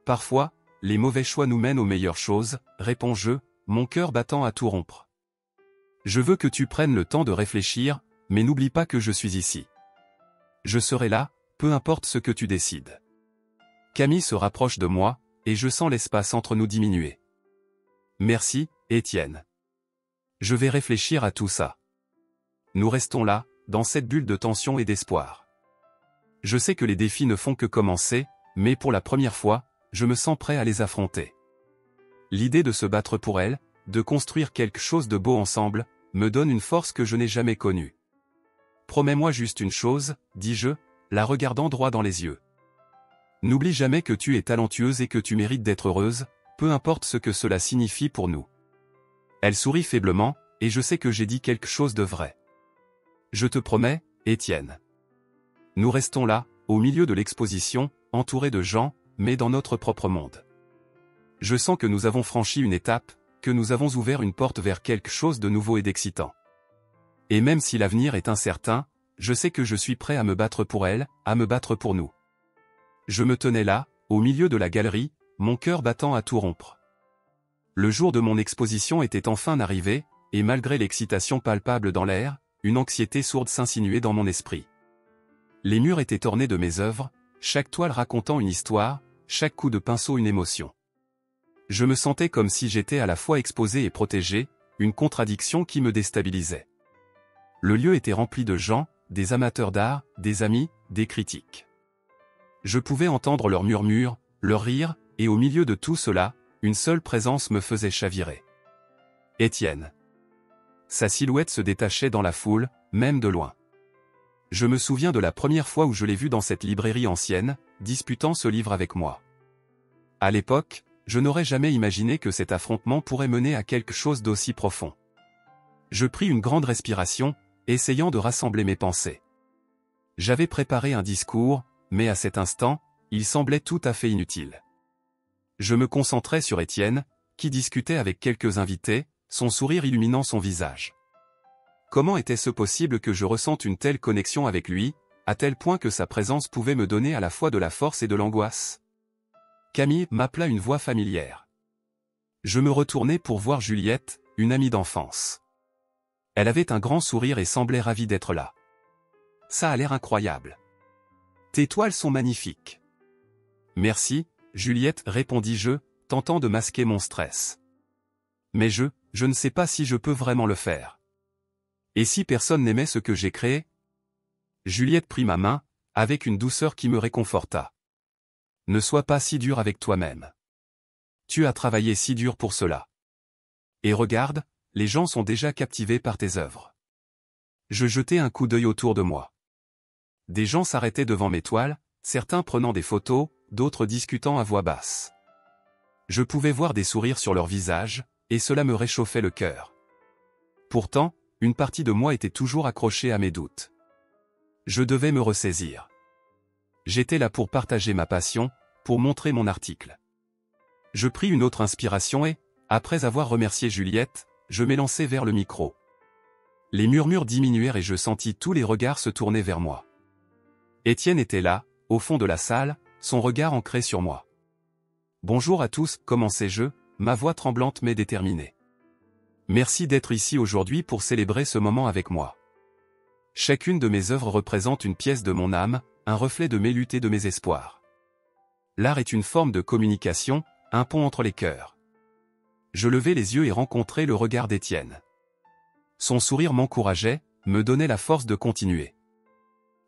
Parfois, les mauvais choix nous mènent aux meilleures choses, réponds-je, mon cœur battant à tout rompre. Je veux que tu prennes le temps de réfléchir, mais n'oublie pas que je suis ici. Je serai là, peu importe ce que tu décides. Camille se rapproche de moi, et je sens l'espace entre nous diminuer. Merci, Étienne. Je vais réfléchir à tout ça. Nous restons là, dans cette bulle de tension et d'espoir. Je sais que les défis ne font que commencer, mais pour la première fois, je me sens prêt à les affronter. L'idée de se battre pour elle, de construire quelque chose de beau ensemble, me donne une force que je n'ai jamais connue. Promets-moi juste une chose, dis-je, la regardant droit dans les yeux. N'oublie jamais que tu es talentueuse et que tu mérites d'être heureuse, peu importe ce que cela signifie pour nous. Elle sourit faiblement, et je sais que j'ai dit quelque chose de vrai. Je te promets, Étienne. Nous restons là, au milieu de l'exposition, entourés de gens, mais dans notre propre monde. Je sens que nous avons franchi une étape, que nous avons ouvert une porte vers quelque chose de nouveau et d'excitant. Et même si l'avenir est incertain, je sais que je suis prêt à me battre pour elle, à me battre pour nous. Je me tenais là, au milieu de la galerie, mon cœur battant à tout rompre. Le jour de mon exposition était enfin arrivé, et malgré l'excitation palpable dans l'air, une anxiété sourde s'insinuait dans mon esprit. Les murs étaient ornés de mes œuvres, chaque toile racontant une histoire, chaque coup de pinceau une émotion. Je me sentais comme si j'étais à la fois exposé et protégé, une contradiction qui me déstabilisait. Le lieu était rempli de gens, des amateurs d'art, des amis, des critiques. Je pouvais entendre leurs murmures, leurs rires, et au milieu de tout cela, une seule présence me faisait chavirer. Étienne. Sa silhouette se détachait dans la foule, même de loin. Je me souviens de la première fois où je l'ai vu dans cette librairie ancienne, disputant ce livre avec moi. À l'époque, je n'aurais jamais imaginé que cet affrontement pourrait mener à quelque chose d'aussi profond. Je pris une grande respiration, essayant de rassembler mes pensées. J'avais préparé un discours, mais à cet instant, il semblait tout à fait inutile. Je me concentrais sur Étienne, qui discutait avec quelques invités, son sourire illuminant son visage. Comment était-ce possible que je ressente une telle connexion avec lui, à tel point que sa présence pouvait me donner à la fois de la force et de l'angoisse? Camille, m'appela une voix familière. Je me retournai pour voir Juliette, une amie d'enfance. Elle avait un grand sourire et semblait ravie d'être là. Ça a l'air incroyable. Tes toiles sont magnifiques. Merci, Juliette, répondis-je, tentant de masquer mon stress. Mais je ne sais pas si je peux vraiment le faire. Et si personne n'aimait ce que j'ai créé? Juliette prit ma main, avec une douceur qui me réconforta. Ne sois pas si dur avec toi-même. Tu as travaillé si dur pour cela. Et regarde, les gens sont déjà captivés par tes œuvres. Je jetai un coup d'œil autour de moi. Des gens s'arrêtaient devant mes toiles, certains prenant des photos, d'autres discutant à voix basse. Je pouvais voir des sourires sur leurs visages, et cela me réchauffait le cœur. Pourtant, une partie de moi était toujours accrochée à mes doutes. Je devais me ressaisir. J'étais là pour partager ma passion, pour montrer mon article. Je pris une autre inspiration et, après avoir remercié Juliette, je m'élançai vers le micro. Les murmures diminuèrent et je sentis tous les regards se tourner vers moi. Étienne était là, au fond de la salle, son regard ancré sur moi. Bonjour à tous, commençai-je, ma voix tremblante mais déterminée. Merci d'être ici aujourd'hui pour célébrer ce moment avec moi. Chacune de mes œuvres représente une pièce de mon âme, un reflet de mes luttes et de mes espoirs. L'art est une forme de communication, un pont entre les cœurs. Je levai les yeux et rencontrai le regard d'Étienne. Son sourire m'encourageait, me donnait la force de continuer.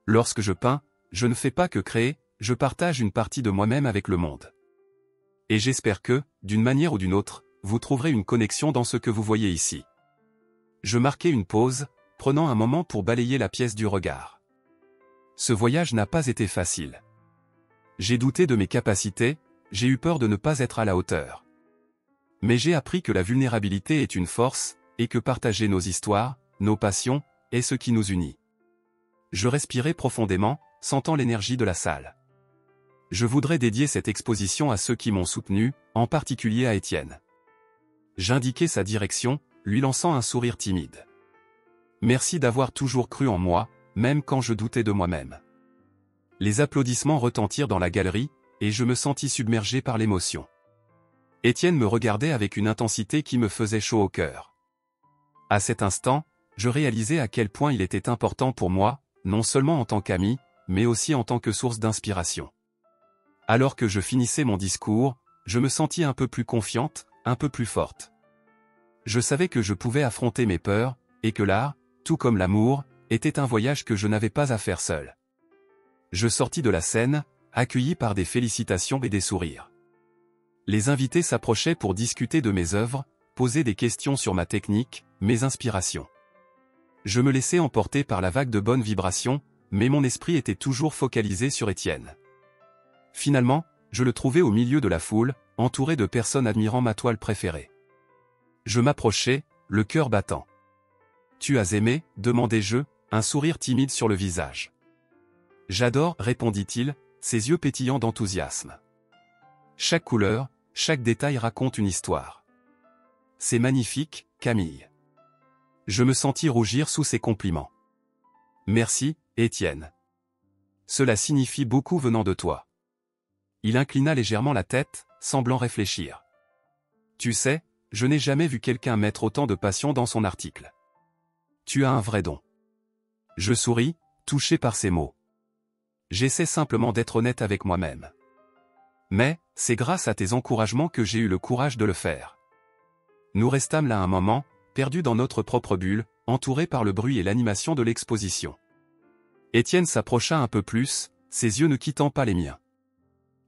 Lorsque je peins, je ne fais pas que créer, je partage une partie de moi-même avec le monde. Et j'espère que, d'une manière ou d'une autre, vous trouverez une connexion dans ce que vous voyez ici. Je marquai une pause, prenant un moment pour balayer la pièce du regard. Ce voyage n'a pas été facile. J'ai douté de mes capacités, j'ai eu peur de ne pas être à la hauteur. Mais j'ai appris que la vulnérabilité est une force, et que partager nos histoires, nos passions, est ce qui nous unit. Je respirai profondément, sentant l'énergie de la salle. Je voudrais dédier cette exposition à ceux qui m'ont soutenu, en particulier à Étienne. J'indiquai sa direction, lui lançant un sourire timide. Merci d'avoir toujours cru en moi, même quand je doutais de moi-même. Les applaudissements retentirent dans la galerie, et je me sentis submergé par l'émotion. Étienne me regardait avec une intensité qui me faisait chaud au cœur. À cet instant, je réalisais à quel point il était important pour moi, non seulement en tant qu'ami, mais aussi en tant que source d'inspiration. Alors que je finissais mon discours, je me sentis un peu plus confiante, un peu plus forte. Je savais que je pouvais affronter mes peurs, et que l'art, tout comme l'amour, était un voyage que je n'avais pas à faire seul. Je sortis de la scène, accueilli par des félicitations et des sourires. Les invités s'approchaient pour discuter de mes œuvres, poser des questions sur ma technique, mes inspirations. Je me laissais emporter par la vague de bonnes vibrations, mais mon esprit était toujours focalisé sur Étienne. Finalement, je le trouvais au milieu de la foule, entouré de personnes admirant ma toile préférée. Je m'approchai, le cœur battant. « Tu as aimé ?» demandai-je, un sourire timide sur le visage. « J'adore » répondit-il, ses yeux pétillants d'enthousiasme. Chaque couleur, chaque détail raconte une histoire. « C'est magnifique, Camille. » Je me sentis rougir sous ses compliments. « Merci, Étienne. Cela signifie beaucoup venant de toi. » Il inclina légèrement la tête, semblant réfléchir. « Tu sais, je n'ai jamais vu quelqu'un mettre autant de passion dans son article. Tu as un vrai don. Je souris, touché par ces mots. J'essaie simplement d'être honnête avec moi-même. Mais, c'est grâce à tes encouragements que j'ai eu le courage de le faire. Nous restâmes là un moment, perdus dans notre propre bulle, entourés par le bruit et l'animation de l'exposition. Étienne s'approcha un peu plus, ses yeux ne quittant pas les miens.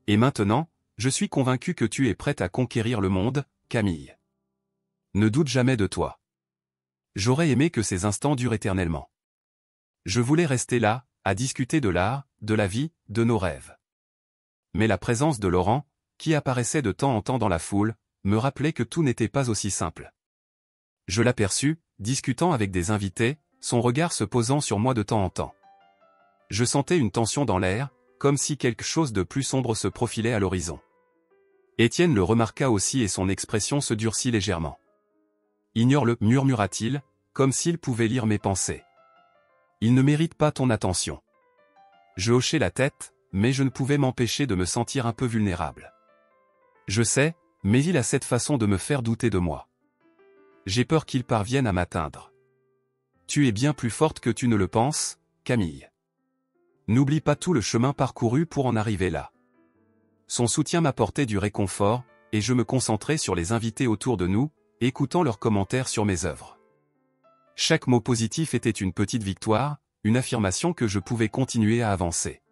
Et maintenant, je suis convaincu que tu es prête à conquérir le monde, Camille. Ne doute jamais de toi. J'aurais aimé que ces instants durent éternellement. Je voulais rester là, à discuter de l'art, de la vie, de nos rêves. Mais la présence de Laurent, qui apparaissait de temps en temps dans la foule, me rappelait que tout n'était pas aussi simple. Je l'aperçus, discutant avec des invités, son regard se posant sur moi de temps en temps. Je sentais une tension dans l'air, comme si quelque chose de plus sombre se profilait à l'horizon. Étienne le remarqua aussi et son expression se durcit légèrement. « Ignore-le, murmura-t-il, comme s'il pouvait lire mes pensées. Il ne mérite pas ton attention. » Je hochai la tête, mais je ne pouvais m'empêcher de me sentir un peu vulnérable. Je sais, mais il a cette façon de me faire douter de moi. J'ai peur qu'il parvienne à m'atteindre. Tu es bien plus forte que tu ne le penses, Camille. N'oublie pas tout le chemin parcouru pour en arriver là. Son soutien m'apportait du réconfort, et je me concentrais sur les invités autour de nous, écoutant leurs commentaires sur mes œuvres. Chaque mot positif était une petite victoire, une affirmation que je pouvais continuer à avancer.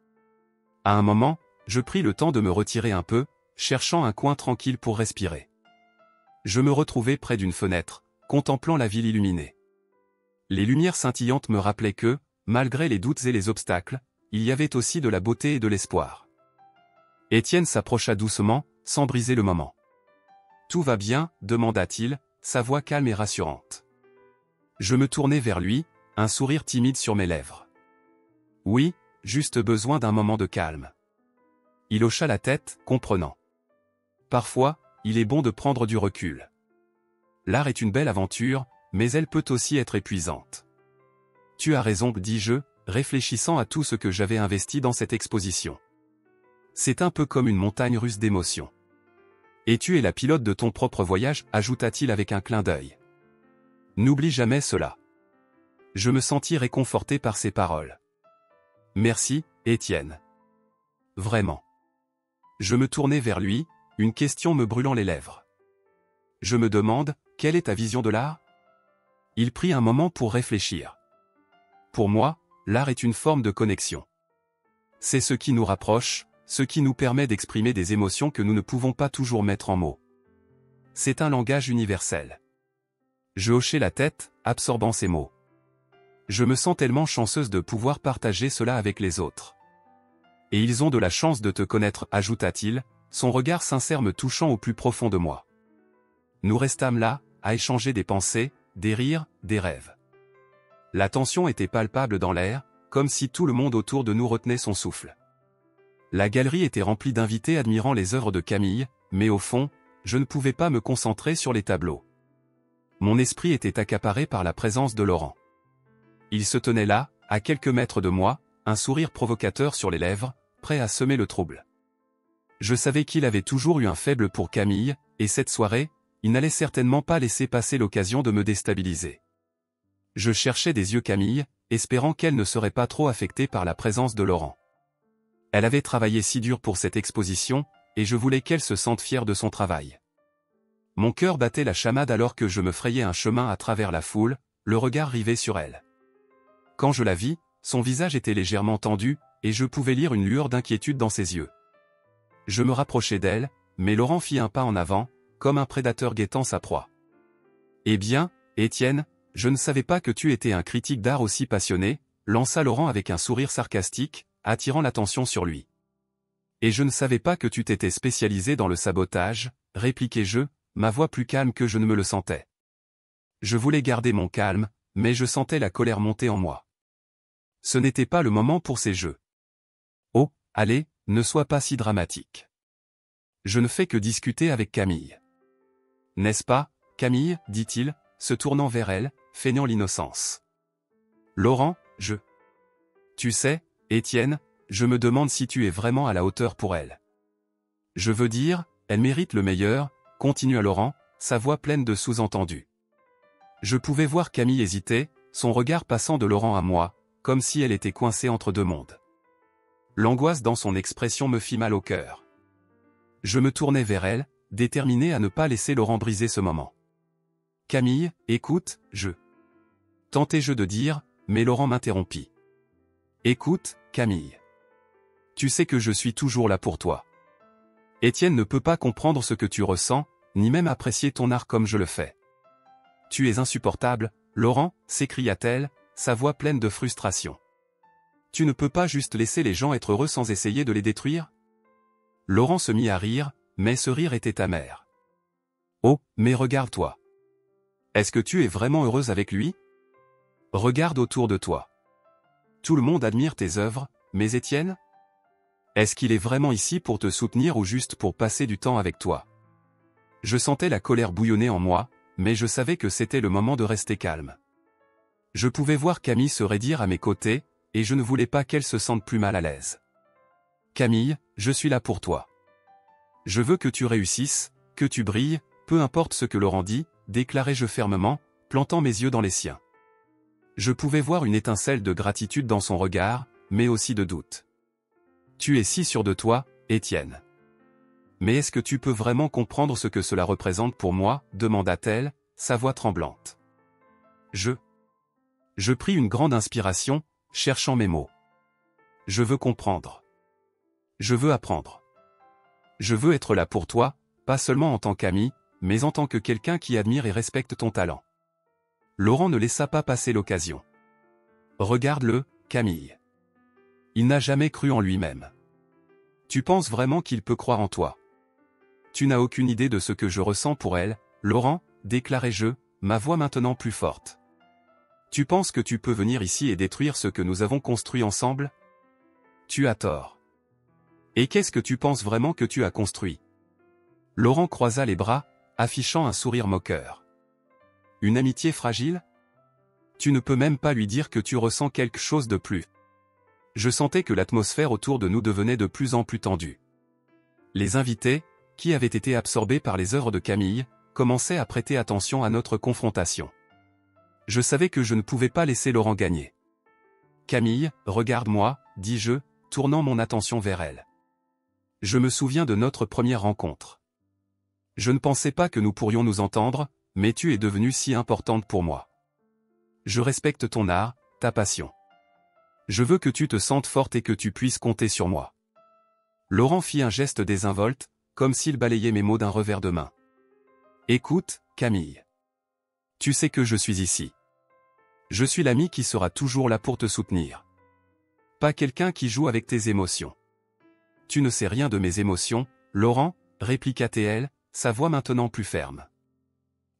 À un moment, je pris le temps de me retirer un peu, cherchant un coin tranquille pour respirer. Je me retrouvais près d'une fenêtre, contemplant la ville illuminée. Les lumières scintillantes me rappelaient que, malgré les doutes et les obstacles, il y avait aussi de la beauté et de l'espoir. Étienne s'approcha doucement, sans briser le moment. « Tout va bien ?» demanda-t-il, sa voix calme et rassurante. Je me tournai vers lui, un sourire timide sur mes lèvres. « Oui, juste besoin d'un moment de calme. » Il hocha la tête, comprenant. « Parfois, il est bon de prendre du recul. L'art est une belle aventure, mais elle peut aussi être épuisante. » « Tu as raison, dis-je, réfléchissant à tout ce que j'avais investi dans cette exposition. C'est un peu comme une montagne russe d'émotions. Et tu es la pilote de ton propre voyage, ajouta-t-il avec un clin d'œil. N'oublie jamais cela. Je me sentis réconforté par ces paroles. Merci, Étienne. Vraiment. Je me tournai vers lui, une question me brûlant les lèvres. Je me demande, quelle est ta vision de l'art? Il prit un moment pour réfléchir. Pour moi, l'art est une forme de connexion. C'est ce qui nous rapproche, ce qui nous permet d'exprimer des émotions que nous ne pouvons pas toujours mettre en mots. C'est un langage universel. Je hochai la tête, absorbant ces mots. Je me sens tellement chanceuse de pouvoir partager cela avec les autres. Et ils ont de la chance de te connaître, ajouta-t-il, son regard sincère me touchant au plus profond de moi. Nous restâmes là, à échanger des pensées, des rires, des rêves. La tension était palpable dans l'air, comme si tout le monde autour de nous retenait son souffle. La galerie était remplie d'invités admirant les œuvres de Camille, mais au fond, je ne pouvais pas me concentrer sur les tableaux. Mon esprit était accaparé par la présence de Laurent. Il se tenait là, à quelques mètres de moi, un sourire provocateur sur les lèvres, prêt à semer le trouble. Je savais qu'il avait toujours eu un faible pour Camille, et cette soirée, il n'allait certainement pas laisser passer l'occasion de me déstabiliser. Je cherchais des yeux Camille, espérant qu'elle ne serait pas trop affectée par la présence de Laurent. Elle avait travaillé si dur pour cette exposition, et je voulais qu'elle se sente fière de son travail. Mon cœur battait la chamade alors que je me frayais un chemin à travers la foule, le regard rivé sur elle. Quand je la vis, son visage était légèrement tendu, et je pouvais lire une lueur d'inquiétude dans ses yeux. Je me rapprochai d'elle, mais Laurent fit un pas en avant, comme un prédateur guettant sa proie. « Eh bien, Étienne, je ne savais pas que tu étais un critique d'art aussi passionné, » lança Laurent avec un sourire sarcastique, attirant l'attention sur lui. « Et je ne savais pas que tu t'étais spécialisé dans le sabotage, » répliquai-je, ma voix plus calme que je ne me le sentais. Je voulais garder mon calme, mais je sentais la colère monter en moi. Ce n'était pas le moment pour ces jeux. « Oh, allez, ne sois pas si dramatique. Je ne fais que discuter avec Camille. »« N'est-ce pas, Camille ?» dit-il, se tournant vers elle, feignant l'innocence. « Laurent, je... Tu sais, Étienne, je me demande si tu es vraiment à la hauteur pour elle. Je veux dire, elle mérite le meilleur, continua Laurent, sa voix pleine de sous-entendus. Je pouvais voir Camille hésiter, son regard passant de Laurent à moi, comme si elle était coincée entre deux mondes. L'angoisse dans son expression me fit mal au cœur. Je me tournai vers elle, déterminé à ne pas laisser Laurent briser ce moment. « Camille, écoute, tentai-je de dire, mais Laurent m'interrompit. « Écoute, Camille. Tu sais que je suis toujours là pour toi. Étienne ne peut pas comprendre ce que tu ressens, ni même apprécier ton art comme je le fais. Tu es insupportable, Laurent, s'écria-t-elle, sa voix pleine de frustration. Tu ne peux pas juste laisser les gens être heureux sans essayer de les détruire? Laurent se mit à rire, mais ce rire était amer. Oh, mais regarde-toi. Est-ce que tu es vraiment heureuse avec lui? Regarde autour de toi. Tout le monde admire tes œuvres, mais Étienne? Est-ce qu'il est vraiment ici pour te soutenir ou juste pour passer du temps avec toi? Je sentais la colère bouillonner en moi, mais je savais que c'était le moment de rester calme. Je pouvais voir Camille se raidir à mes côtés, et je ne voulais pas qu'elle se sente plus mal à l'aise. Camille, je suis là pour toi. Je veux que tu réussisses, que tu brilles, peu importe ce que Laurent dit, déclarai-je fermement, plantant mes yeux dans les siens. Je pouvais voir une étincelle de gratitude dans son regard, mais aussi de doute. Tu es si sûr de toi, Étienne. Mais est-ce que tu peux vraiment comprendre ce que cela représente pour moi, demanda-t-elle, sa voix tremblante. Je pris une grande inspiration, cherchant mes mots. Je veux comprendre. Je veux apprendre. Je veux être là pour toi, pas seulement en tant qu'ami, mais en tant que quelqu'un qui admire et respecte ton talent. Laurent ne laissa pas passer l'occasion. Regarde-le, Camille. Il n'a jamais cru en lui-même. Tu penses vraiment qu'il peut croire en toi? Tu n'as aucune idée de ce que je ressens pour elle, Laurent, déclarai-je, ma voix maintenant plus forte. Tu penses que tu peux venir ici et détruire ce que nous avons construit ensemble? Tu as tort. Et qu'est-ce que tu penses vraiment que tu as construit? Laurent croisa les bras, affichant un sourire moqueur. Une amitié fragile? Tu ne peux même pas lui dire que tu ressens quelque chose de plus. Je sentais que l'atmosphère autour de nous devenait de plus en plus tendue. Les invités, qui avaient été absorbés par les œuvres de Camille, commençaient à prêter attention à notre confrontation. Je savais que je ne pouvais pas laisser Laurent gagner. « Camille, regarde-moi, dis-je, tournant mon attention vers elle. Je me souviens de notre première rencontre. Je ne pensais pas que nous pourrions nous entendre, mais tu es devenue si importante pour moi. Je respecte ton art, ta passion. Je veux que tu te sentes forte et que tu puisses compter sur moi. » Laurent fit un geste désinvolte, comme s'il balayait mes mots d'un revers de main. « Écoute, Camille. Tu sais que je suis ici. Je suis l'ami qui sera toujours là pour te soutenir. Pas quelqu'un qui joue avec tes émotions. » Tu ne sais rien de mes émotions, Laurent, répliqua-t-elle, sa voix maintenant plus ferme.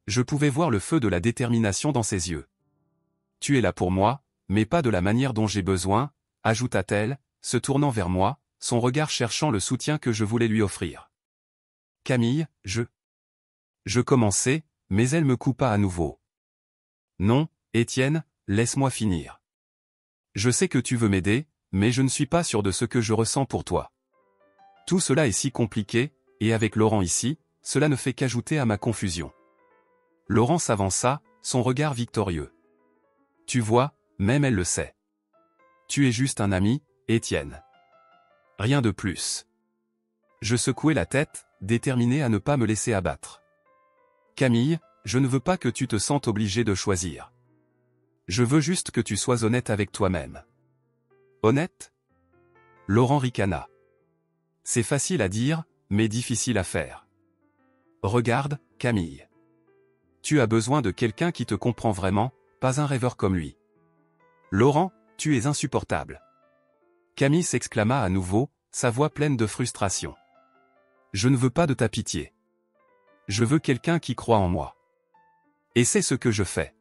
Je pouvais voir le feu de la détermination dans ses yeux. Tu es là pour moi, mais pas de la manière dont j'ai besoin, ajouta-t-elle, se tournant vers moi, son regard cherchant le soutien que je voulais lui offrir. Camille, je commençais, mais elle me coupa à nouveau. Non, Étienne, laisse-moi finir. Je sais que tu veux m'aider, mais je ne suis pas sûr de ce que je ressens pour toi. Tout cela est si compliqué, et avec Laurent ici, cela ne fait qu'ajouter à ma confusion. Laurent s'avança, son regard victorieux. Tu vois, même elle le sait. Tu es juste un ami, Étienne. Rien de plus. Je secouai la tête, déterminé à ne pas me laisser abattre. Camille, je ne veux pas que tu te sentes obligé de choisir. Je veux juste que tu sois honnête avec toi-même. Honnête? Laurent ricana. C'est facile à dire, mais difficile à faire. Regarde, Camille. Tu as besoin de quelqu'un qui te comprend vraiment, pas un rêveur comme lui. Laurent, tu es insupportable. Camille s'exclama à nouveau, sa voix pleine de frustration. Je ne veux pas de ta pitié. Je veux quelqu'un qui croit en moi. Et c'est ce que je fais.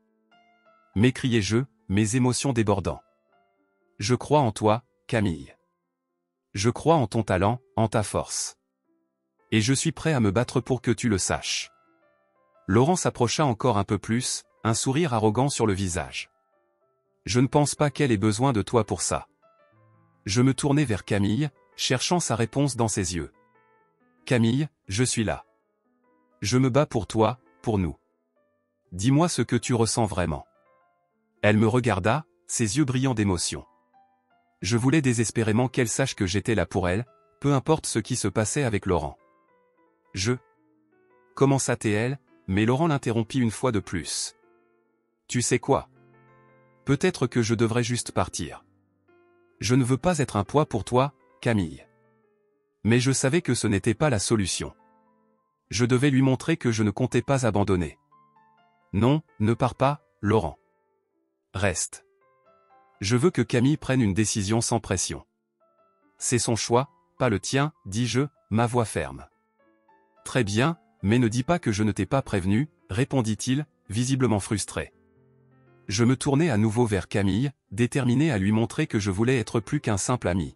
M'écriai-je, mes émotions débordant. Je crois en toi, Camille. Je crois en ton talent, en ta force. Et je suis prêt à me battre pour que tu le saches. Laurent s'approcha encore un peu plus, un sourire arrogant sur le visage. Je ne pense pas qu'elle ait besoin de toi pour ça. Je me tournai vers Camille, cherchant sa réponse dans ses yeux. Camille, je suis là. Je me bats pour toi, pour nous. Dis-moi ce que tu ressens vraiment. » Elle me regarda, ses yeux brillants d'émotion. Je voulais désespérément qu'elle sache que j'étais là pour elle, peu importe ce qui se passait avec Laurent. Commença-t-elle, mais Laurent l'interrompit une fois de plus. « Tu sais quoi? Peut-être que je devrais juste partir. Je ne veux pas être un poids pour toi, Camille. » Mais je savais que ce n'était pas la solution. Je devais lui montrer que je ne comptais pas abandonner. « Non, ne pars pas, Laurent. Reste. Je veux que Camille prenne une décision sans pression. C'est son choix, pas le tien, dis-je, ma voix ferme. Très bien, mais ne dis pas que je ne t'ai pas prévenu, répondit-il, visiblement frustré. Je me tournai à nouveau vers Camille, déterminé à lui montrer que je voulais être plus qu'un simple ami.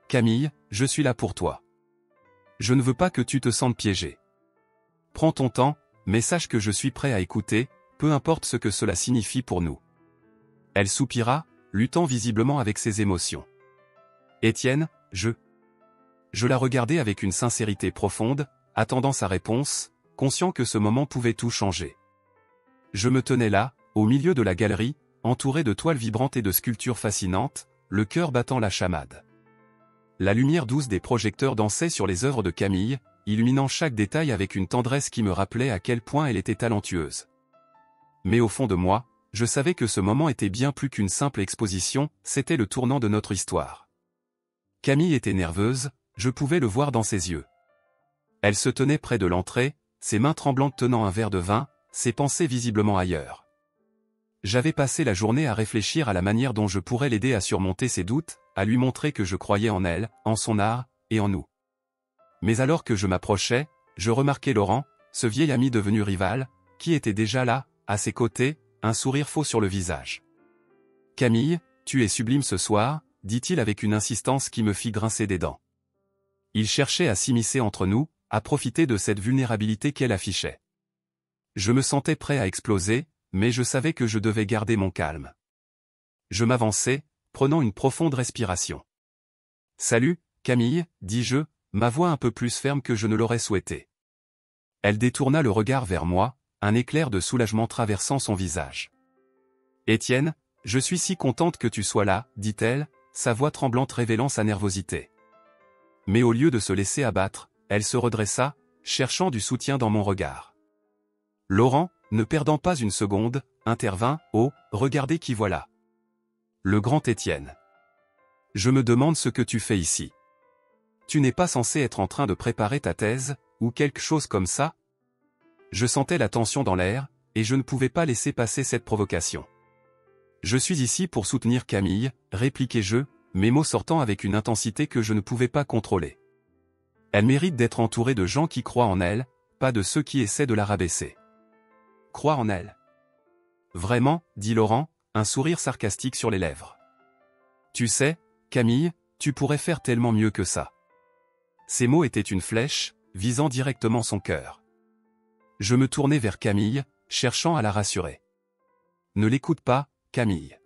Camille, je suis là pour toi. Je ne veux pas que tu te sentes piégée. Prends ton temps, mais sache que je suis prêt à écouter, peu importe ce que cela signifie pour nous. Elle soupira, luttant visiblement avec ses émotions. Étienne, Je la regardais avec une sincérité profonde, attendant sa réponse, conscient que ce moment pouvait tout changer. Je me tenais là, au milieu de la galerie, entouré de toiles vibrantes et de sculptures fascinantes, le cœur battant la chamade. La lumière douce des projecteurs dansait sur les œuvres de Camille, illuminant chaque détail avec une tendresse qui me rappelait à quel point elle était talentueuse. Mais au fond de moi, je savais que ce moment était bien plus qu'une simple exposition, c'était le tournant de notre histoire. Camille était nerveuse, je pouvais le voir dans ses yeux. Elle se tenait près de l'entrée, ses mains tremblantes tenant un verre de vin, ses pensées visiblement ailleurs. J'avais passé la journée à réfléchir à la manière dont je pourrais l'aider à surmonter ses doutes, à lui montrer que je croyais en elle, en son art, et en nous. Mais alors que je m'approchais, je remarquai Laurent, ce vieil ami devenu rival, qui était déjà là, à ses côtés, un sourire faux sur le visage. « Camille, tu es sublime ce soir », dit-il avec une insistance qui me fit grincer des dents. Il cherchait à s'immiscer entre nous, à profiter de cette vulnérabilité qu'elle affichait. Je me sentais prêt à exploser, mais je savais que je devais garder mon calme. Je m'avançai, prenant une profonde respiration. « Salut, Camille, dis-je, ma voix un peu plus ferme que je ne l'aurais souhaité. » Elle détourna le regard vers moi, un éclair de soulagement traversant son visage. « Étienne, je suis si contente que tu sois là, » dit-elle, sa voix tremblante révélant sa nervosité. Mais au lieu de se laisser abattre, elle se redressa, cherchant du soutien dans mon regard. Laurent, ne perdant pas une seconde, intervint, « Oh, regardez qui voilà. Le grand Étienne. Je me demande ce que tu fais ici. Tu n'es pas censé être en train de préparer ta thèse, ou quelque chose comme ça ?» Je sentais la tension dans l'air, et je ne pouvais pas laisser passer cette provocation. « Je suis ici pour soutenir Camille », répliquai-je, mes mots sortant avec une intensité que je ne pouvais pas contrôler. Elle mérite d'être entourée de gens qui croient en elle, pas de ceux qui essaient de la rabaisser. « Crois en elle. » « Vraiment, » dit Laurent, un sourire sarcastique sur les lèvres. « Tu sais, Camille, tu pourrais faire tellement mieux que ça. » Ces mots étaient une flèche, visant directement son cœur. Je me tournai vers Camille, cherchant à la rassurer. « Ne l'écoute pas, Camille.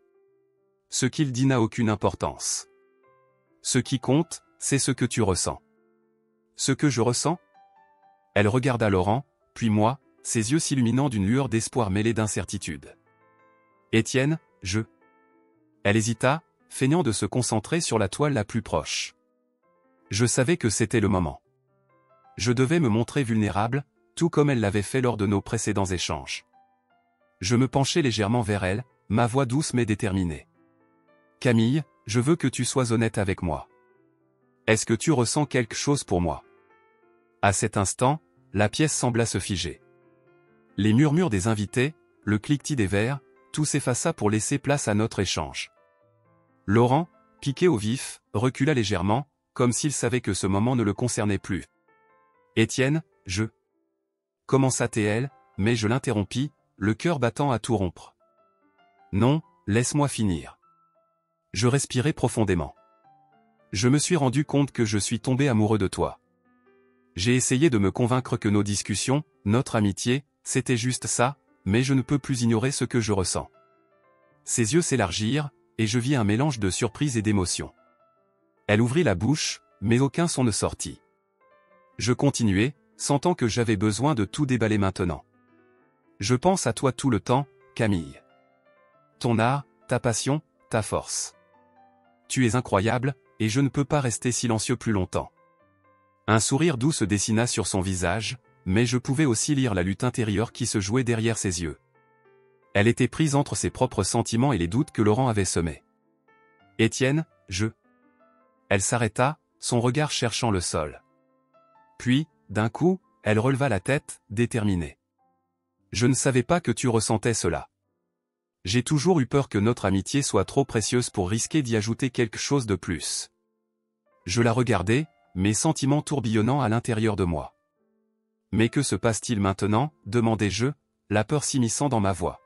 Ce qu'il dit n'a aucune importance. Ce qui compte, c'est ce que tu ressens. » « Ce que je ressens ?» Elle regarda Laurent, puis moi, ses yeux s'illuminant d'une lueur d'espoir mêlée d'incertitude. « Étienne, Elle hésita, feignant de se concentrer sur la toile la plus proche. Je savais que c'était le moment. Je devais me montrer vulnérable, tout comme elle l'avait fait lors de nos précédents échanges. Je me penchai légèrement vers elle, ma voix douce mais déterminée. « Camille, je veux que tu sois honnête avec moi. Est-ce que tu ressens quelque chose pour moi ?» À cet instant, la pièce sembla se figer. Les murmures des invités, le cliquetis des verres, tout s'effaça pour laisser place à notre échange. Laurent, piqué au vif, recula légèrement, comme s'il savait que ce moment ne le concernait plus. « Étienne, commença-t-elle, mais je l'interrompis, le cœur battant à tout rompre. « Non, laisse-moi finir. » Je respirai profondément. Je me suis rendu compte que je suis tombé amoureux de toi. J'ai essayé de me convaincre que nos discussions, notre amitié, c'était juste ça, mais je ne peux plus ignorer ce que je ressens. Ses yeux s'élargirent, et je vis un mélange de surprise et d'émotion. Elle ouvrit la bouche, mais aucun son ne sortit. Je continuai, sentant que j'avais besoin de tout déballer maintenant. Je pense à toi tout le temps, Camille. Ton art, ta passion, ta force. Tu es incroyable, et je ne peux pas rester silencieux plus longtemps. Un sourire doux se dessina sur son visage, mais je pouvais aussi lire la lutte intérieure qui se jouait derrière ses yeux. Elle était prise entre ses propres sentiments et les doutes que Laurent avait semés. Étienne, Elle s'arrêta, son regard cherchant le sol. Puis, d'un coup, elle releva la tête, déterminée. Je ne savais pas que tu ressentais cela. J'ai toujours eu peur que notre amitié soit trop précieuse pour risquer d'y ajouter quelque chose de plus. Je la regardais, mes sentiments tourbillonnant à l'intérieur de moi. Mais que se passe-t-il maintenant, demandai-je, la peur s'immisçant dans ma voix.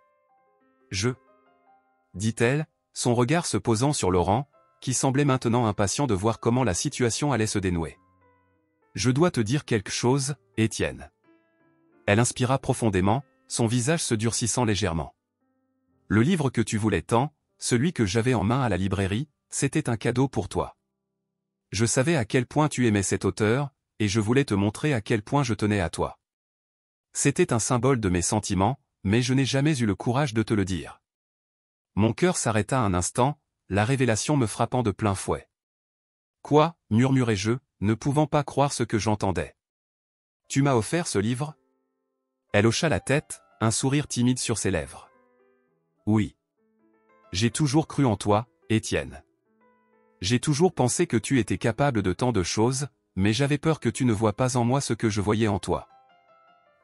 Dit-elle, son regard se posant sur Laurent, qui semblait maintenant impatient de voir comment la situation allait se dénouer. Je dois te dire quelque chose, Étienne. Elle inspira profondément, son visage se durcissant légèrement. Le livre que tu voulais tant, celui que j'avais en main à la librairie, c'était un cadeau pour toi. Je savais à quel point tu aimais cet auteur, et je voulais te montrer à quel point je tenais à toi. C'était un symbole de mes sentiments, mais je n'ai jamais eu le courage de te le dire. Mon cœur s'arrêta un instant, la révélation me frappant de plein fouet. Quoi, murmurai-je, ne pouvant pas croire ce que j'entendais. Tu m'as offert ce livre ? Elle hocha la tête, un sourire timide sur ses lèvres. Oui. J'ai toujours cru en toi, Étienne. J'ai toujours pensé que tu étais capable de tant de choses, mais j'avais peur que tu ne vois pas en moi ce que je voyais en toi.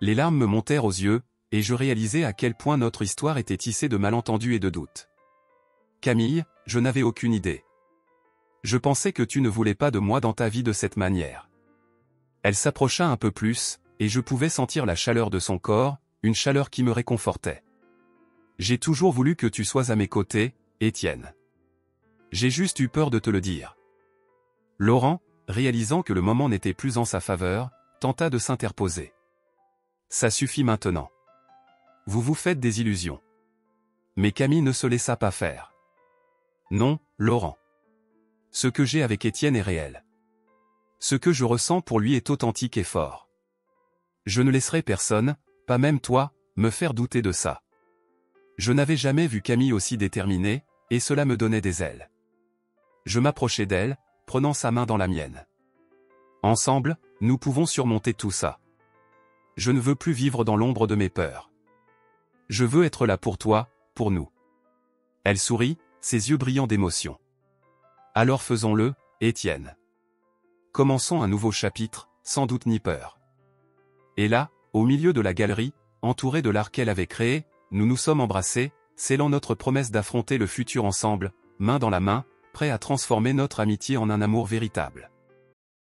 Les larmes me montèrent aux yeux, et je réalisai à quel point notre histoire était tissée de malentendus et de doutes. Camille, je n'avais aucune idée. Je pensais que tu ne voulais pas de moi dans ta vie de cette manière. Elle s'approcha un peu plus, et je pouvais sentir la chaleur de son corps, une chaleur qui me réconfortait. J'ai toujours voulu que tu sois à mes côtés, Étienne. J'ai juste eu peur de te le dire. Laurent, réalisant que le moment n'était plus en sa faveur, tenta de s'interposer. Ça suffit maintenant. Vous vous faites des illusions. Mais Camille ne se laissa pas faire. Non, Laurent. Ce que j'ai avec Étienne est réel. Ce que je ressens pour lui est authentique et fort. Je ne laisserai personne, pas même toi, me faire douter de ça. Je n'avais jamais vu Camille aussi déterminée, et cela me donnait des ailes. Je m'approchai d'elle, prenant sa main dans la mienne. Ensemble, nous pouvons surmonter tout ça. Je ne veux plus vivre dans l'ombre de mes peurs. Je veux être là pour toi, pour nous. Elle sourit, ses yeux brillants d'émotion. Alors faisons-le, Étienne. Commençons un nouveau chapitre, sans doute ni peur. Et là, au milieu de la galerie, entourée de l'art qu'elle avait créé, nous nous sommes embrassés, scellant notre promesse d'affronter le futur ensemble, main dans la main, prêts à transformer notre amitié en un amour véritable.